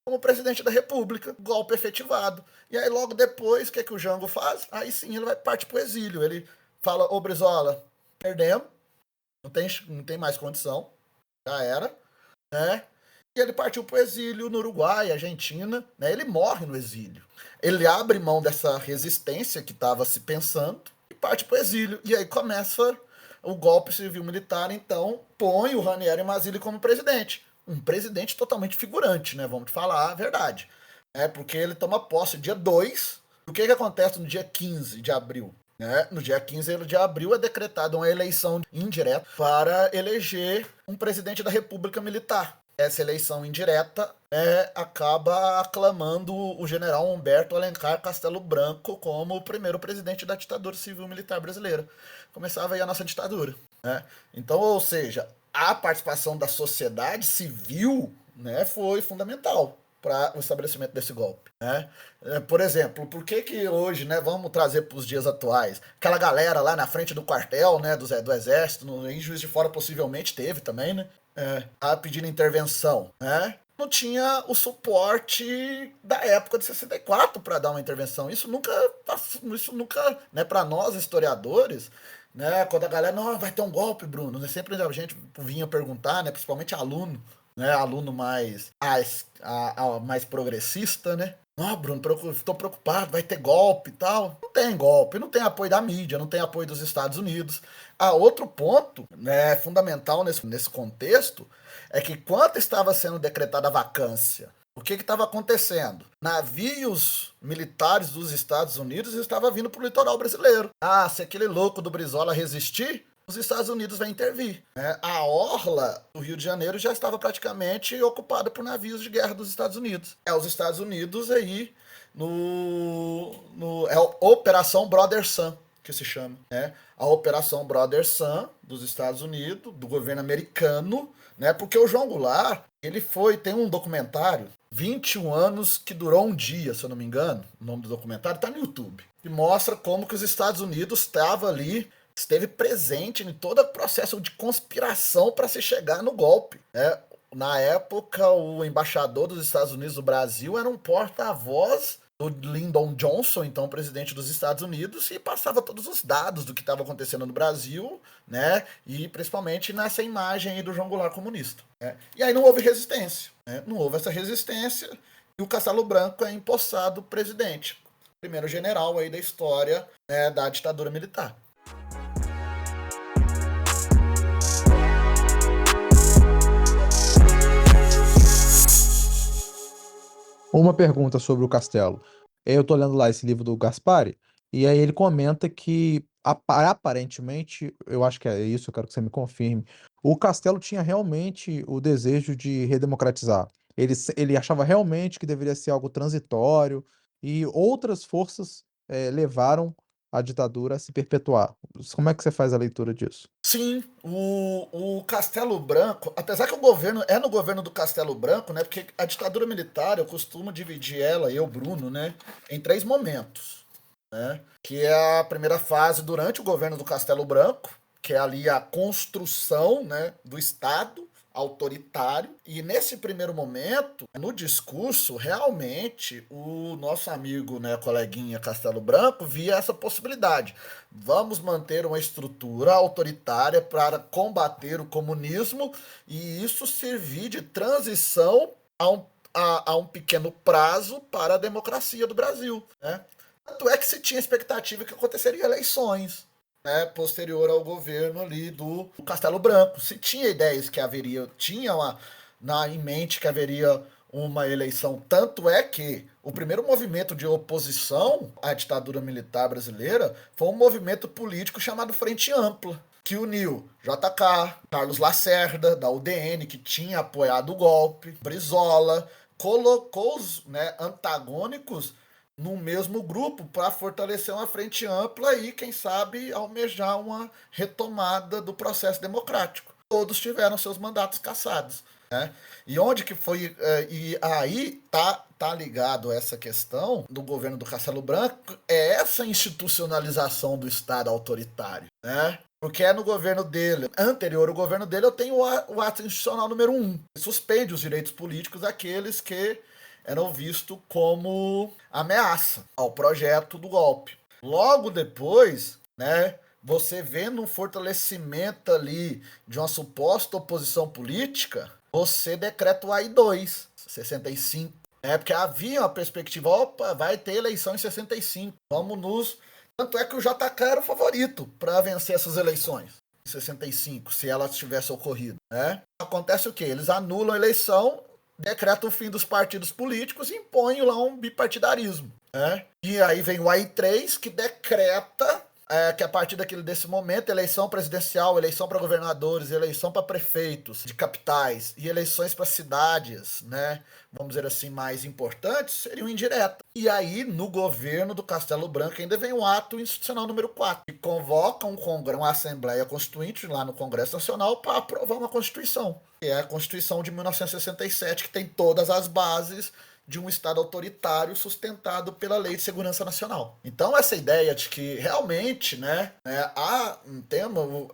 como presidente da República. Golpe efetivado. E aí logo depois, o que o Jango faz? Aí sim ele vai partir pro exílio. Ele fala, ô Brizola, perdemos, não tem mais condição, já era, né? E ele partiu pro exílio no Uruguai, Argentina, né? Ele morre no exílio. Ele abre mão dessa resistência que estava se pensando e parte pro exílio. E aí começa o golpe civil-militar, então põe o Ranieri Mazzilli como presidente. Um presidente totalmente figurante, né? Vamos falar a verdade. Porque ele toma posse dia 2. O que acontece no dia 15 de abril? No dia 15 de abril é decretada uma eleição indireta para eleger um presidente da República Militar. Essa eleição indireta acaba aclamando o general Humberto Alencar Castelo Branco como o primeiro presidente da ditadura civil-militar brasileira. Começava aí a nossa ditadura. Então, ou seja, a participação da sociedade civil, foi fundamental para o estabelecimento desse golpe. Por exemplo, por que hoje, vamos trazer para os dias atuais, aquela galera lá na frente do quartel, do Exército, em Juiz de Fora possivelmente teve também, a pedir intervenção, não tinha o suporte da época de 64 para dar uma intervenção. Isso nunca, para nós historiadores, quando a galera, não, vai ter um golpe, Bruno, sempre a gente vinha perguntar, principalmente aluno, aluno mais progressista, Não, Bruno, estou preocupado, vai ter golpe e tal. Não tem golpe, não tem apoio da mídia, não tem apoio dos Estados Unidos. Outro ponto fundamental nesse contexto é que quando estava sendo decretada a vacância, o que estava acontecendo? Navios militares dos Estados Unidos estavam vindo para o litoral brasileiro. Se aquele louco do Brizola resistir, os Estados Unidos vai intervir. A orla do Rio de Janeiro já estava praticamente ocupada por navios de guerra dos Estados Unidos. Os Estados Unidos aí é a Operação Brother Sun, que se chama. A Operação Brother Sun dos Estados Unidos, do governo americano, porque o João Goulart, tem um documentário, 21 anos, que durou um dia, se eu não me engano, o nome do documentário está no YouTube, que mostra como que os Estados Unidos esteve presente em todo o processo de conspiração para se chegar no golpe. Na época, o embaixador dos Estados Unidos no Brasil era um porta-voz do Lyndon Johnson, então presidente dos Estados Unidos, e passava todos os dados do que estava acontecendo no Brasil, e principalmente nessa imagem aí do João Goulart comunista. E aí não houve resistência. Não houve essa resistência e o Castelo Branco é empossado presidente. Primeiro general aí da história da ditadura militar. Uma pergunta sobre o Castelo. Eu tô lendo lá esse livro do Gaspari, e aí ele comenta que, aparentemente, eu acho que é isso, eu quero que você me confirme, o Castelo tinha realmente o desejo de redemocratizar. Ele achava realmente que deveria ser algo transitório, e outras forças levaram a ditadura a se perpetuar. Como é que você faz a leitura disso? Sim, o Castelo Branco, apesar que o governo é no governo do Castelo Branco, porque a ditadura militar, eu costumo dividir ela, Bruno, em 3 momentos. Que é a primeira fase durante o governo do Castelo Branco, que é ali a construção do Estado autoritário, e nesse primeiro momento, no discurso, realmente, o nosso amigo, coleguinha Castelo Branco, via essa possibilidade. Vamos manter uma estrutura autoritária para combater o comunismo, e isso servir de transição a um pequeno prazo para a democracia do Brasil. Tanto é que se tinha expectativa que aconteceria eleições, posterior ao governo ali do Castelo Branco. Se tinha ideias que tinha em mente que haveria uma eleição. Tanto é que o primeiro movimento de oposição à ditadura militar brasileira foi um movimento político chamado Frente Ampla, que uniu JK, Carlos Lacerda, da UDN, que tinha apoiado o golpe, Brizola, colocou os, né, antagônicos no mesmo grupo para fortalecer uma frente ampla e, quem sabe, almejar uma retomada do processo democrático. Todos tiveram seus mandatos cassados, né? E onde que foi... e aí tá ligado essa questão do governo do Castelo Branco, é essa institucionalização do Estado autoritário, né? Porque é no governo dele, anterior ao governo dele, eu tenho o ato institucional número 1. Suspende os direitos políticos daqueles que eram vistos como ameaça ao projeto do golpe. Logo depois, né, você vendo um fortalecimento ali de uma suposta oposição política, você decreta o AI-2, 65. Porque havia uma perspectiva, opa, vai ter eleição em 65, vamos nos... Tanto é que o JK era o favorito para vencer essas eleições em 65, se elas tivessem ocorrido, né? Acontece o quê? Eles anulam a eleição, decretam o fim dos partidos políticos e impõem lá um bipartidarismo, né? E aí vem o AI-3, que decreta que a partir desse momento, eleição presidencial, eleição para governadores, eleição para prefeitos de capitais e eleições para cidades, né, vamos dizer assim, mais importantes, seriam indiretas. E aí, no governo do Castelo Branco, ainda vem o ato institucional número 4, que convoca uma Assembleia Constituinte lá no Congresso Nacional para aprovar uma Constituição, que é a Constituição de 1967, que tem todas as bases de um Estado autoritário sustentado pela Lei de Segurança Nacional. Então, essa ideia de que realmente,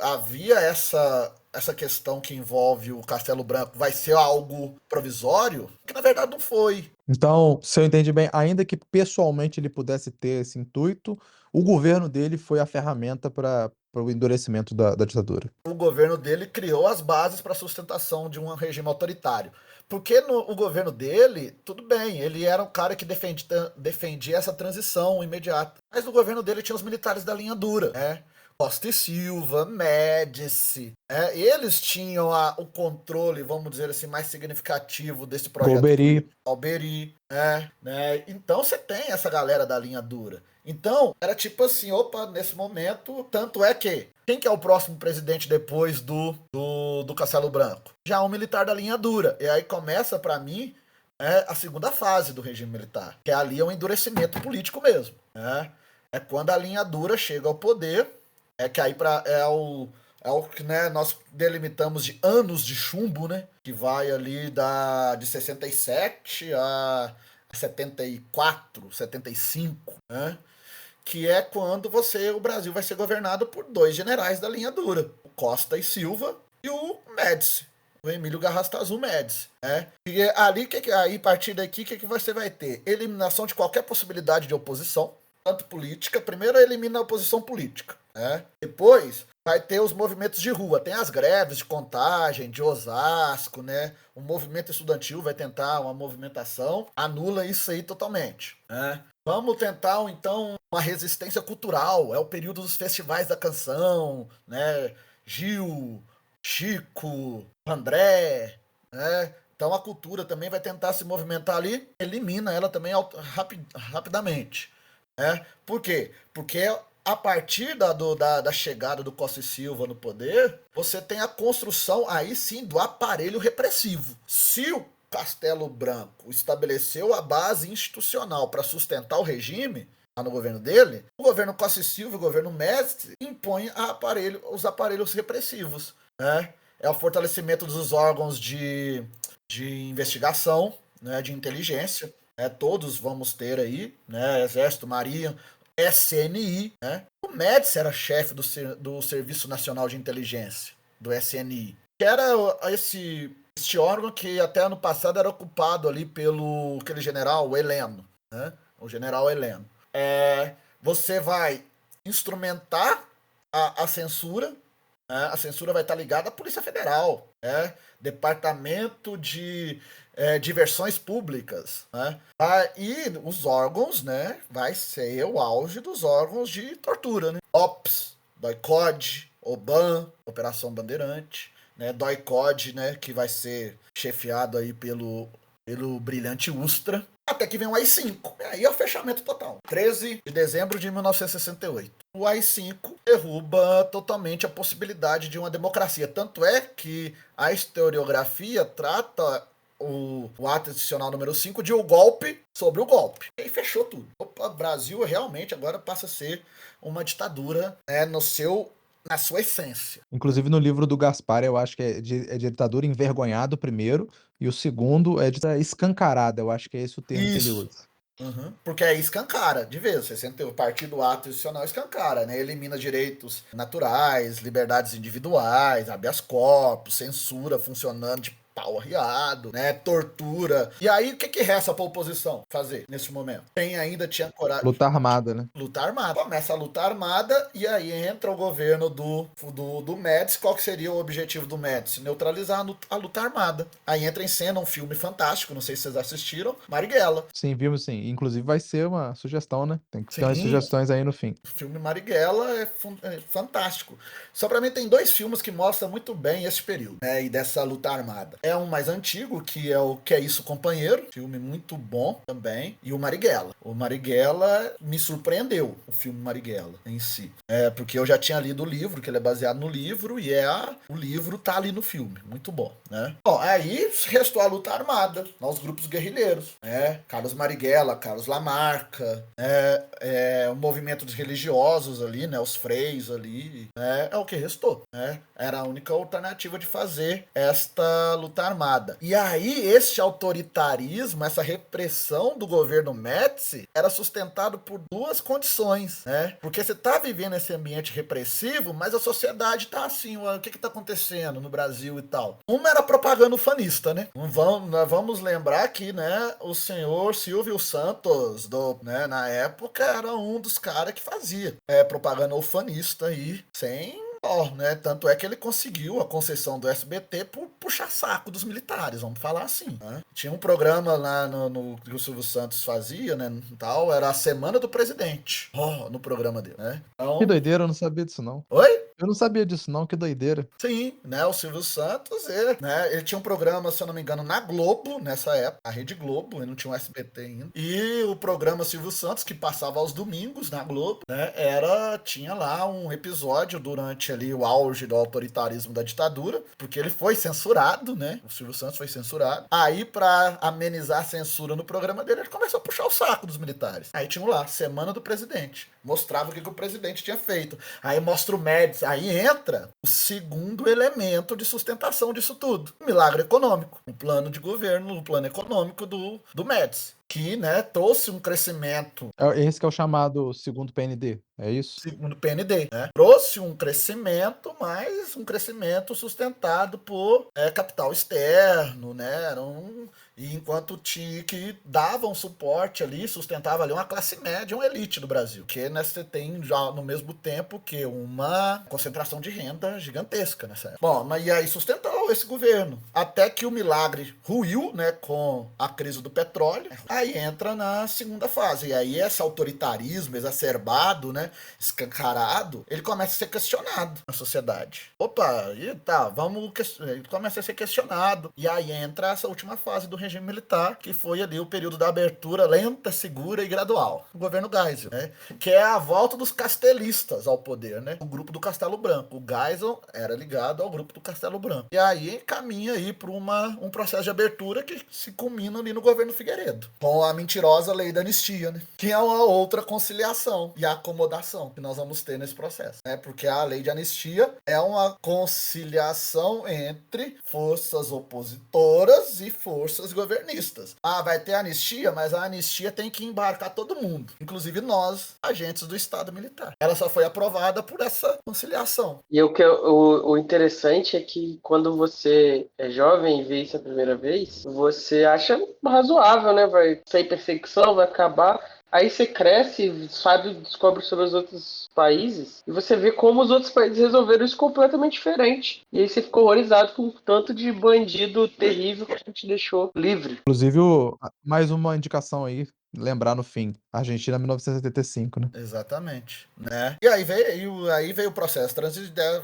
havia essa questão que envolve o Castelo Branco vai ser algo provisório, que na verdade não foi. Então, se eu entendi bem, ainda que pessoalmente ele pudesse ter esse intuito, o governo dele foi a ferramenta para o endurecimento da ditadura. O governo dele criou as bases para a sustentação de um regime autoritário. Porque o governo dele, tudo bem, ele era um cara que defendia essa transição imediata. Mas no governo dele tinha os militares da linha dura, né? Costa e Silva, Médici, eles tinham o controle, vamos dizer assim, mais significativo desse projeto. Alberi, né? Então você tem essa galera da linha dura. Então, era tipo assim, opa, nesse momento, tanto é que quem que é o próximo presidente depois do Castelo Branco? Já um militar da linha dura. E aí começa, para mim, a segunda fase do regime militar, que ali é um endurecimento político mesmo. É quando a linha dura chega ao poder, que aí é o que, né, nós delimitamos de anos de chumbo, né? Que vai ali de 67 a 74, 75, né? Que é quando o Brasil vai ser governado por 2 generais da linha dura, o Costa e Silva e o Médici, o Emílio Garrastazu Médici, E ali, aí, a partir daqui, o que você vai ter? Eliminação de qualquer possibilidade de oposição, tanto política. Primeiro elimina a oposição política, Depois vai ter os movimentos de rua, tem as greves de Contagem, de Osasco, né? O movimento estudantil vai tentar uma movimentação, anula isso aí totalmente, Vamos tentar, então, uma resistência cultural. É o período dos festivais da canção, né? Gil, Chico, André, né? Então a cultura também vai tentar se movimentar ali, elimina ela também rapidamente. Por quê? Porque a partir da chegada do Costa e Silva no poder, você tem a construção, aí sim, do aparelho repressivo. Se o Castelo Branco estabeleceu a base institucional para sustentar o regime lá no governo dele, o governo Costa e Silva, o governo Médici, impõe os aparelhos repressivos. É o fortalecimento dos órgãos de investigação, né, de inteligência. Todos vamos ter aí, né, Exército, Marinha, SNI. O Médici era chefe do Serviço Nacional de Inteligência, do SNI, que era este órgão que até ano passado era ocupado ali pelo aquele general Heleno, o general Heleno. Você vai instrumentar a censura, a censura vai estar ligada à Polícia Federal, Departamento de Diversões Públicas, e os órgãos, vai ser o auge dos órgãos de tortura, OPS, DOI-CODE, OBAN, Operação Bandeirante, DOI-CODE, que vai ser chefiado aí pelo pelo brilhante Ustra, até que vem o AI-5. E aí é o fechamento total. 13 de dezembro de 1968. O AI-5 derruba totalmente a possibilidade de uma democracia. Tanto é que a historiografia trata o ato institucional número 5 de o golpe sobre o golpe. E aí fechou tudo. Opa, Brasil realmente agora passa a ser uma ditadura, né, na sua essência. Inclusive no livro do Gaspar, eu acho que é de ditadura envergonhado primeiro, e o segundo é de escancarada, eu acho que é esse o termo que ele Isso. usa. Uhum. Porque aí escancara, de vez. Você sente o partido do ato institucional escancara, né? Elimina direitos naturais, liberdades individuais, habeas corpus, censura funcionando de pau arriado, né? Tortura. E aí, o que resta pra oposição fazer nesse momento? Tinha coragem. Luta armada, né? Luta armada. Começa a luta armada e aí entra o governo do Médici. Qual que seria o objetivo do Médici? Neutralizar a luta armada. Aí entra em cena um filme fantástico, não sei se vocês assistiram, Marighella. Sim, vimos sim. Inclusive vai ser uma sugestão, né? Tem que ter umas Sim. sugestões aí no fim. O filme Marighella é fantástico. Só pra mim tem dois filmes que mostram muito bem esse período, né? E dessa luta armada. É um mais antigo, que é o Que é Isso, Companheiro? Filme muito bom também. E o Marighella. O Marighella me surpreendeu, o filme Marighella em si. Porque eu já tinha lido o livro, que ele é baseado no livro, e o livro tá ali no filme. Muito bom, né? Bom, aí restou a luta armada, os grupos guerrilheiros, né? Carlos Marighella, Carlos Lamarca, o movimento dos religiosos ali, né? Os freios ali, né? É o que restou, né? Era a única alternativa de fazer esta luta armada. E aí, este autoritarismo, essa repressão do governo Médici era sustentado por duas condições, né? Porque você tá vivendo esse ambiente repressivo, mas a sociedade tá assim, o que tá acontecendo no Brasil e tal? Uma era propaganda ufanista, né? Nós vamos lembrar que, né, o senhor Silvio Santos, na época, era um dos caras que fazia propaganda ufanista aí, sem né? Tanto é que ele conseguiu a concessão do SBT por puxar saco dos militares, vamos falar assim, né? Tinha um programa lá que o Silvio Santos fazia, né, tal, era a Semana do Presidente, no programa dele, né? Então... Que doideira, eu não sabia disso não. Oi? Eu não sabia disso não, que doideira. Sim, né, o Silvio Santos, ele tinha um programa, se eu não me engano, na Globo, nessa época, a Rede Globo, ele não tinha um SBT ainda, e o programa Silvio Santos, que passava aos domingos na Globo, né, tinha lá um episódio durante ali o auge do autoritarismo da ditadura, porque ele foi censurado, né, o Silvio Santos foi censurado, aí pra amenizar a censura no programa dele, ele começou a puxar o saco dos militares, aí tinha lá, Semana do Presidente, mostrava o que o presidente tinha feito, aí mostra o Médici, aí entra o segundo elemento de sustentação disso tudo. O milagre econômico. O plano de governo, o plano econômico do Médici. Que, né, trouxe um crescimento. Esse que é o chamado segundo PND, é isso? Segundo PND, né? Trouxe um crescimento, mas um crescimento sustentado por capital externo, né? E enquanto que davam suporte ali, sustentava ali uma classe média, uma elite do Brasil. Que, né, você tem já no mesmo tempo que uma concentração de renda gigantesca nessa época. Bom, mas e aí sustentou esse governo. Até que o milagre ruiu, né, com a crise do petróleo. Aí entra na segunda fase. E aí esse autoritarismo exacerbado, né, escancarado, ele começa a ser questionado na sociedade. Opa, e tá, ele começa a ser questionado. E aí entra essa última fase do regime militar, que foi ali o período da abertura lenta, segura e gradual. O governo Geisel, né, que é a volta dos castelistas ao poder, né, o grupo do Castelo Branco. O Geisel era ligado ao grupo do Castelo Branco. E aí caminha aí para um processo de abertura que se culmina ali no governo Figueiredo, com a mentirosa lei da anistia, né? Que é uma outra conciliação e acomodação que nós vamos ter nesse processo, né? Porque a lei de anistia é uma conciliação entre forças opositoras e forças governistas. Vai ter anistia, mas a anistia tem que embarcar todo mundo, inclusive nós, agentes do Estado Militar. Ela só foi aprovada por essa conciliação. E o interessante é que quando você é jovem e vê isso a primeira vez, você acha razoável, né? Vai sair perseguição, vai acabar. Aí você cresce, sabe, descobre sobre os outros países e você vê como os outros países resolveram isso completamente diferente. E aí você ficou horrorizado com o tanto de bandido terrível que a gente deixou livre. Inclusive, mais uma indicação aí lembrar no fim. Argentina 1975, né? Exatamente, né? E aí veio o processo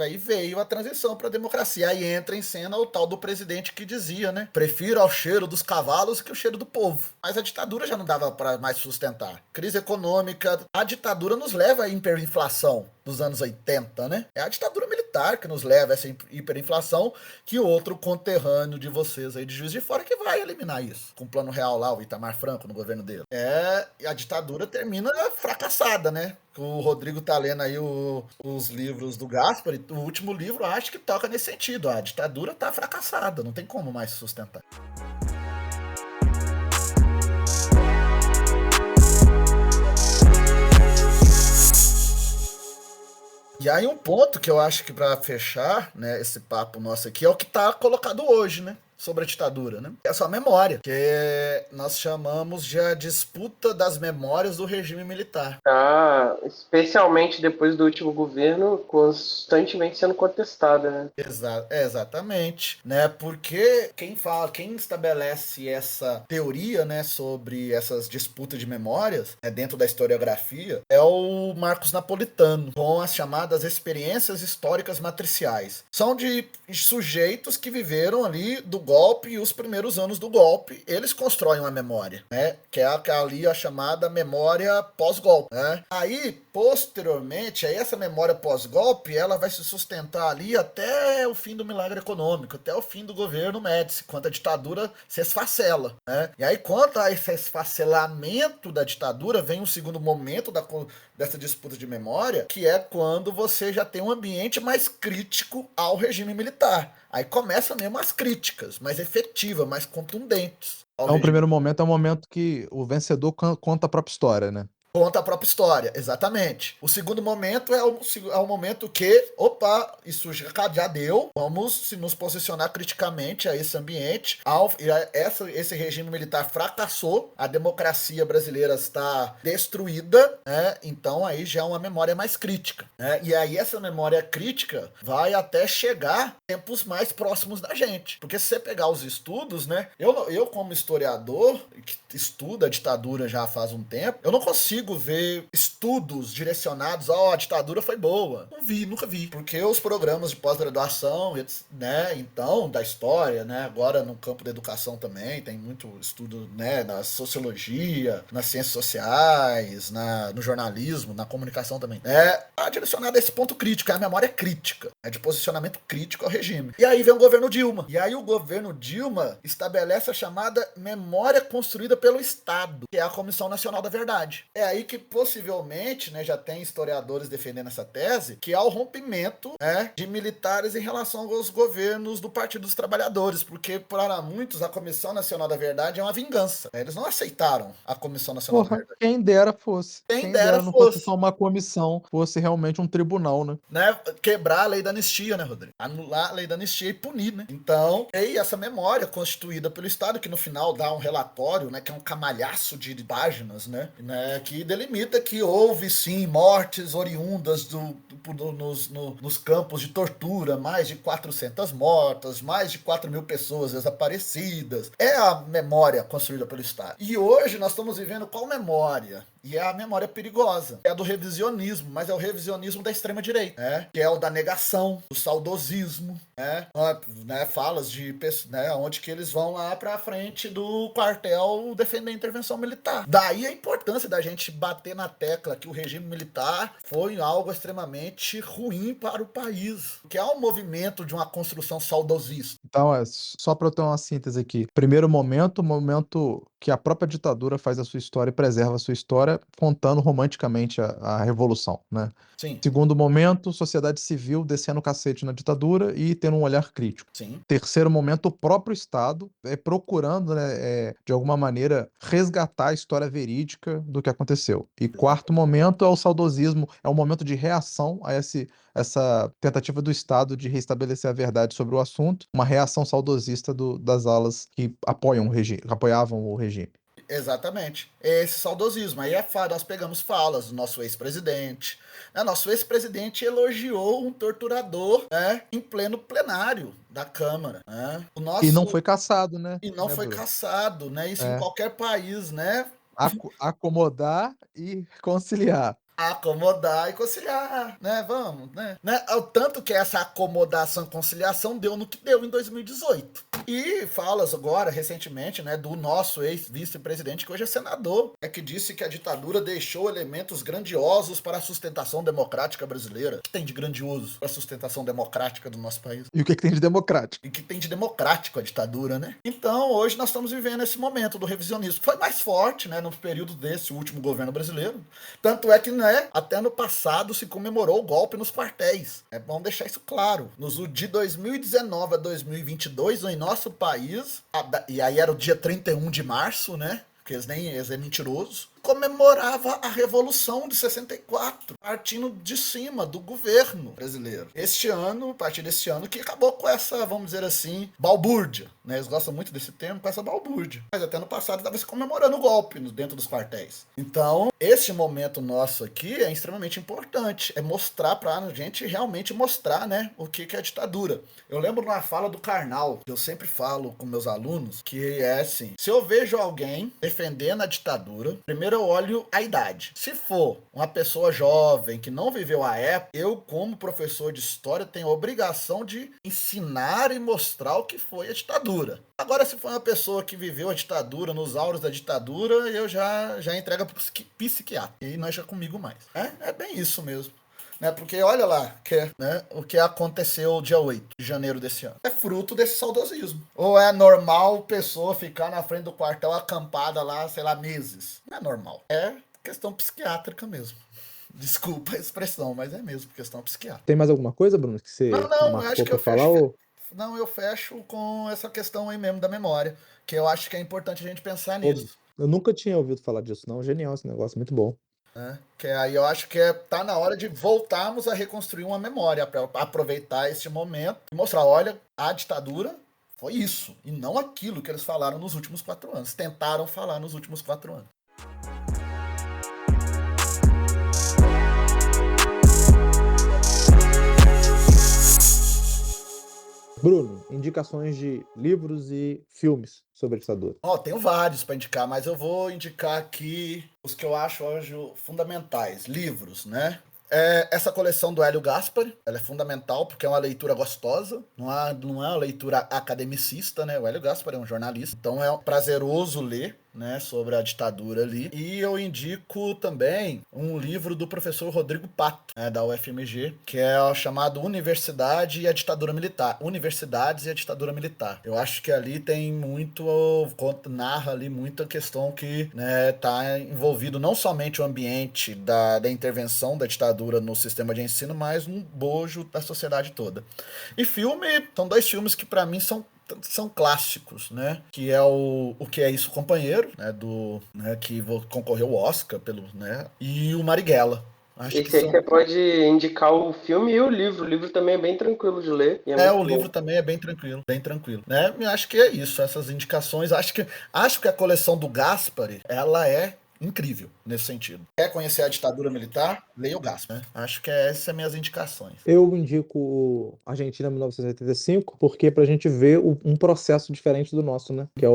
aí veio a transição para a democracia. Aí entra em cena o tal do presidente que dizia, né? Prefiro ao cheiro dos cavalos que o cheiro do povo. Mas a ditadura já não dava para mais sustentar. Crise econômica, a ditadura nos leva à hiperinflação dos anos 80, né? É a ditadura militar que nos leva a essa hiperinflação, que outro conterrâneo de vocês aí de Juiz de Fora que vai eliminar isso. Com o Plano Real lá, o Itamar Franco no governo dele. A ditadura termina fracassada, né? O Rodrigo tá lendo aí os livros do Gaspari. O último livro acho que toca nesse sentido. A ditadura tá fracassada, não tem como mais sustentar. E aí um ponto que eu acho que para fechar, né, esse papo nosso aqui é o que tá colocado hoje, né? Sobre a ditadura, né? É só memória, que nós chamamos de a disputa das memórias do regime militar. Especialmente depois do último governo, constantemente sendo contestada, né? Exatamente, né? Porque quem estabelece essa teoria, né, sobre essas disputas de memórias, né, dentro da historiografia, é o Marcos Napolitano, com as chamadas experiências históricas matriciais. São de sujeitos que viveram ali do golpe e os primeiros anos do golpe, eles constroem uma memória, né? Que é ali a chamada memória pós-golpe, né? Aí, posteriormente, essa memória pós-golpe, ela vai se sustentar ali até o fim do milagre econômico, até o fim do governo Médici, quando a ditadura se esfacela, né? E aí, quanto a esse esfacelamento da ditadura, vem um segundo momento dessa disputa de memória, que é quando você já tem um ambiente mais crítico ao regime militar. Aí começa mesmo as críticas, mais efetivas, mais contundentes. Então, o primeiro momento é o momento que o vencedor conta a própria história, né? Conta a própria história, exatamente. O segundo momento é o momento que, isso já deu, vamos nos posicionar criticamente a esse ambiente. Esse regime militar fracassou, a democracia brasileira está destruída, né? Então aí já é uma memória mais crítica, né? E aí essa memória crítica vai até chegar tempos mais próximos da gente. Porque se você pegar os estudos, né? Eu como historiador, que estuda a ditadura já faz um tempo, eu não consigo ver estudos direcionados a ditadura foi boa. Nunca vi. Porque os programas de pós-graduação, né, então, da história, né, agora no campo da educação também, tem muito estudo, né, na sociologia, nas ciências sociais, no jornalismo, na comunicação também. Direcionado a esse ponto crítico, é a memória crítica, de posicionamento crítico ao regime. E aí vem o governo Dilma. E aí o governo Dilma estabelece a chamada memória construída pelo Estado, que é a Comissão Nacional da Verdade. É aí que possivelmente, né, já tem historiadores defendendo essa tese, que há o rompimento, né, de militares em relação aos governos do Partido dos Trabalhadores, porque para muitos a Comissão Nacional da Verdade é uma vingança. Eles não aceitaram a Comissão Nacional da Verdade. Quem dera fosse. Quem dera não fosse. fosse só uma comissão, fosse realmente um tribunal, né? Quebrar a lei da anistia, né, Rodrigo? Anular a lei da anistia e punir, né? Então, essa memória constituída pelo Estado, que no final dá um relatório, né, que é um camalhaço de páginas, né, que delimita que houve sim mortes oriundas nos campos de tortura, mais de 400 mortas, mais de 4.000 pessoas desaparecidas. É a memória construída pelo Estado. E hoje nós estamos vivendo qual memória? E é a memória perigosa. É a do revisionismo, mas é o revisionismo da extrema-direita, né? Que é o da negação, do saudosismo, né? Falas de pessoas, né, onde que eles vão lá pra frente do quartel defender a intervenção militar. Daí a importância da gente bater na tecla que o regime militar foi algo extremamente ruim para o país, que é um movimento de uma construção saudosista. Então, só para eu ter uma síntese aqui. Primeiro momento, o momento que a própria ditadura faz a sua história e preserva a sua história, contando romanticamente a revolução, né? Sim. Segundo momento, sociedade civil descendo o cacete na ditadura e tendo um olhar crítico. Sim. Terceiro momento, o próprio Estado procurando, né, de alguma maneira, resgatar a história verídica do que aconteceu. E quarto momento é o saudosismo, é um momento de reação a essa tentativa do Estado de restabelecer a verdade sobre o assunto, uma reação saudosista das alas que apoiavam o regime. Exatamente. Esse saudosismo. Aí nós pegamos falas do nosso ex-presidente. Nosso ex-presidente elogiou um torturador, né, em pleno plenário da Câmara. Né? E não foi caçado, né? E não foi caçado, né? Isso em qualquer país, né? Acomodar e conciliar. Acomodar e conciliar, né? Vamos, né? O tanto que essa acomodação e conciliação deu no que deu em 2018. E falas agora, recentemente, né, do nosso ex-vice-presidente, que hoje é senador, que disse que a ditadura deixou elementos grandiosos para a sustentação democrática brasileira. O que tem de grandioso para a sustentação democrática do nosso país? E o que tem de democrático? E que tem de democrático a ditadura, né? Então, hoje nós estamos vivendo esse momento do revisionismo. Foi mais forte, né, no período desse último governo brasileiro. Tanto é que, né, até no passado se comemorou o golpe nos quartéis. É bom deixar isso claro. De 2019 a 2022, em nosso país, e aí era o dia 31 de março, né? Porque eles é mentiroso, comemorava a Revolução de 64, partindo de cima do governo brasileiro. A partir deste ano, que acabou com essa, vamos dizer assim, balbúrdia, né? Eles gostam muito desse termo, com essa balbúrdia. Mas até no passado estava se comemorando o golpe dentro dos quartéis. Então, esse momento nosso aqui é extremamente importante. É mostrar pra gente realmente mostrar, né, o que é a ditadura. Eu lembro na fala do Karnal, que eu sempre falo com meus alunos, que é assim: se eu vejo alguém defendendo a ditadura, primeiro eu olho a idade. Se for uma pessoa jovem que não viveu a época, eu, como professor de história, tenho a obrigação de ensinar e mostrar o que foi a ditadura. Agora, se for uma pessoa que viveu a ditadura, nos auros da ditadura, eu já entrego para o psiquiatra. E não é já comigo mais. É bem isso mesmo. Né? Porque olha lá, né, o que aconteceu dia 8 de janeiro desse ano. É fruto desse saudosismo. Ou é normal pessoa ficar na frente do quartel acampada lá, sei lá, meses? Não é normal. É questão psiquiátrica mesmo. Desculpa a expressão, mas é mesmo questão psiquiátrica. Tem mais alguma coisa, Bruno, que você Não, marcou acho que pra eu falar? fecho. Ou... Não, eu fecho com essa questão aí mesmo da memória, que eu acho que é importante a gente pensar nisso. Eu nunca tinha ouvido falar disso, não. Genial esse negócio, muito bom. Que aí eu acho que tá na hora de voltarmos a reconstruir uma memória, para aproveitar este momento e mostrar, olha, a ditadura foi isso, e não aquilo que eles falaram nos últimos 4 anos, tentaram falar nos últimos 4 anos. Bruno, indicações de livros e filmes sobre a ditadura. Tenho vários para indicar, mas eu vou indicar aqui os que eu acho hoje fundamentais. Livros, né? Essa coleção do Hélio Gaspari, ela é fundamental porque é uma leitura gostosa, não é uma leitura academicista, né? O Hélio Gaspari é um jornalista, então é prazeroso ler, né, sobre a ditadura ali. E eu indico também um livro do professor Rodrigo Pato, né, da UFMG, que é o chamado Universidade e a Ditadura Militar. Universidades e a Ditadura Militar. Eu acho que ali tem muito, narra ali muita questão que, né, tá envolvido não somente o ambiente da intervenção da ditadura no sistema de ensino, mas um bojo da sociedade toda. E filme, são 2 filmes que para mim são clássicos, né? Que é o Que É Isso, Companheiro, né, que concorreu ao Oscar né? E o Marighella. Acho Esse aí você pode indicar o filme e o livro. O livro também é bem tranquilo de ler. O livro também é bem tranquilo, né? Eu acho que é isso, essas indicações. Acho que a coleção do Gaspari, ela é incrível nesse sentido. Quer conhecer a ditadura militar? Leia o Gaspari, né? Acho que essas são minhas indicações. Eu indico Argentina 1985, porque pra gente ver um processo diferente do nosso, né? Que é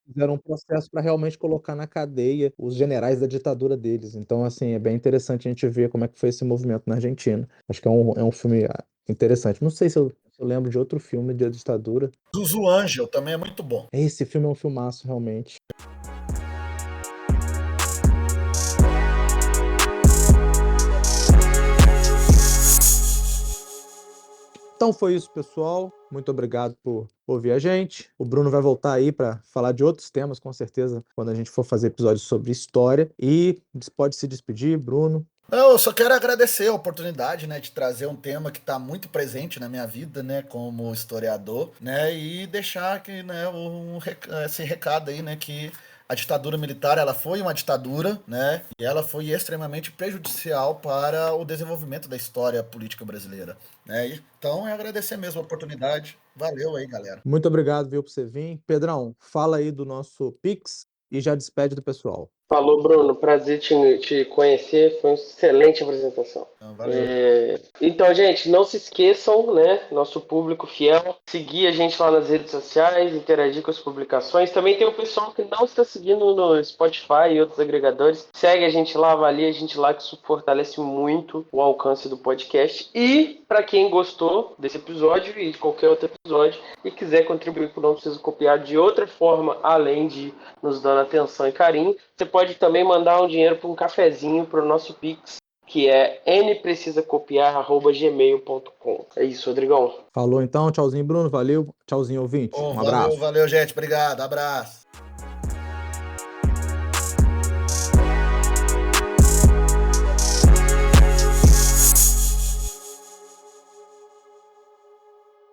fizeram um processo para realmente colocar na cadeia os generais da ditadura deles. Então, assim, é bem interessante a gente ver como é que foi esse movimento na Argentina. Acho que é um filme interessante. Não sei se eu lembro de outro filme de ditadura. Zuzu Angel também é muito bom. Esse filme é um filmaço, realmente. Então foi isso, pessoal. Muito obrigado por ouvir a gente. O Bruno vai voltar aí para falar de outros temas, com certeza, quando a gente for fazer episódios sobre história. E pode se despedir, Bruno. Eu só quero agradecer a oportunidade, né, de trazer um tema que está muito presente na minha vida, né, como historiador, né, e deixar aqui, né, esse recado aí, né, que a ditadura militar, ela foi uma ditadura, né, e ela foi extremamente prejudicial para o desenvolvimento da história política brasileira, né. Então, é agradecer mesmo a oportunidade. Valeu aí, galera. Muito obrigado, viu, por você vir. Pedrão, fala aí do nosso Pix e já despede do pessoal. Falou, Bruno. Prazer te conhecer. Foi uma excelente apresentação. Então, valeu. Então, gente, não se esqueçam, né? Nosso público fiel, seguir a gente lá nas redes sociais, interagir com as publicações. Também tem o pessoal que não está seguindo no Spotify e outros agregadores. Segue a gente lá, avalia a gente lá, que isso fortalece muito o alcance do podcast. E, para quem gostou desse episódio e de qualquer outro episódio e quiser contribuir com o Não Preciso Copiar de outra forma, além de nos dando atenção e carinho, você pode também mandar um dinheiro para um cafezinho para o nosso Pix, que é nprecisacopiar@gmail.com. É isso, Rodrigão. Falou então, tchauzinho, Bruno, valeu, tchauzinho, ouvinte. Ô, Um abraço. valeu, gente. Obrigado. Abraço.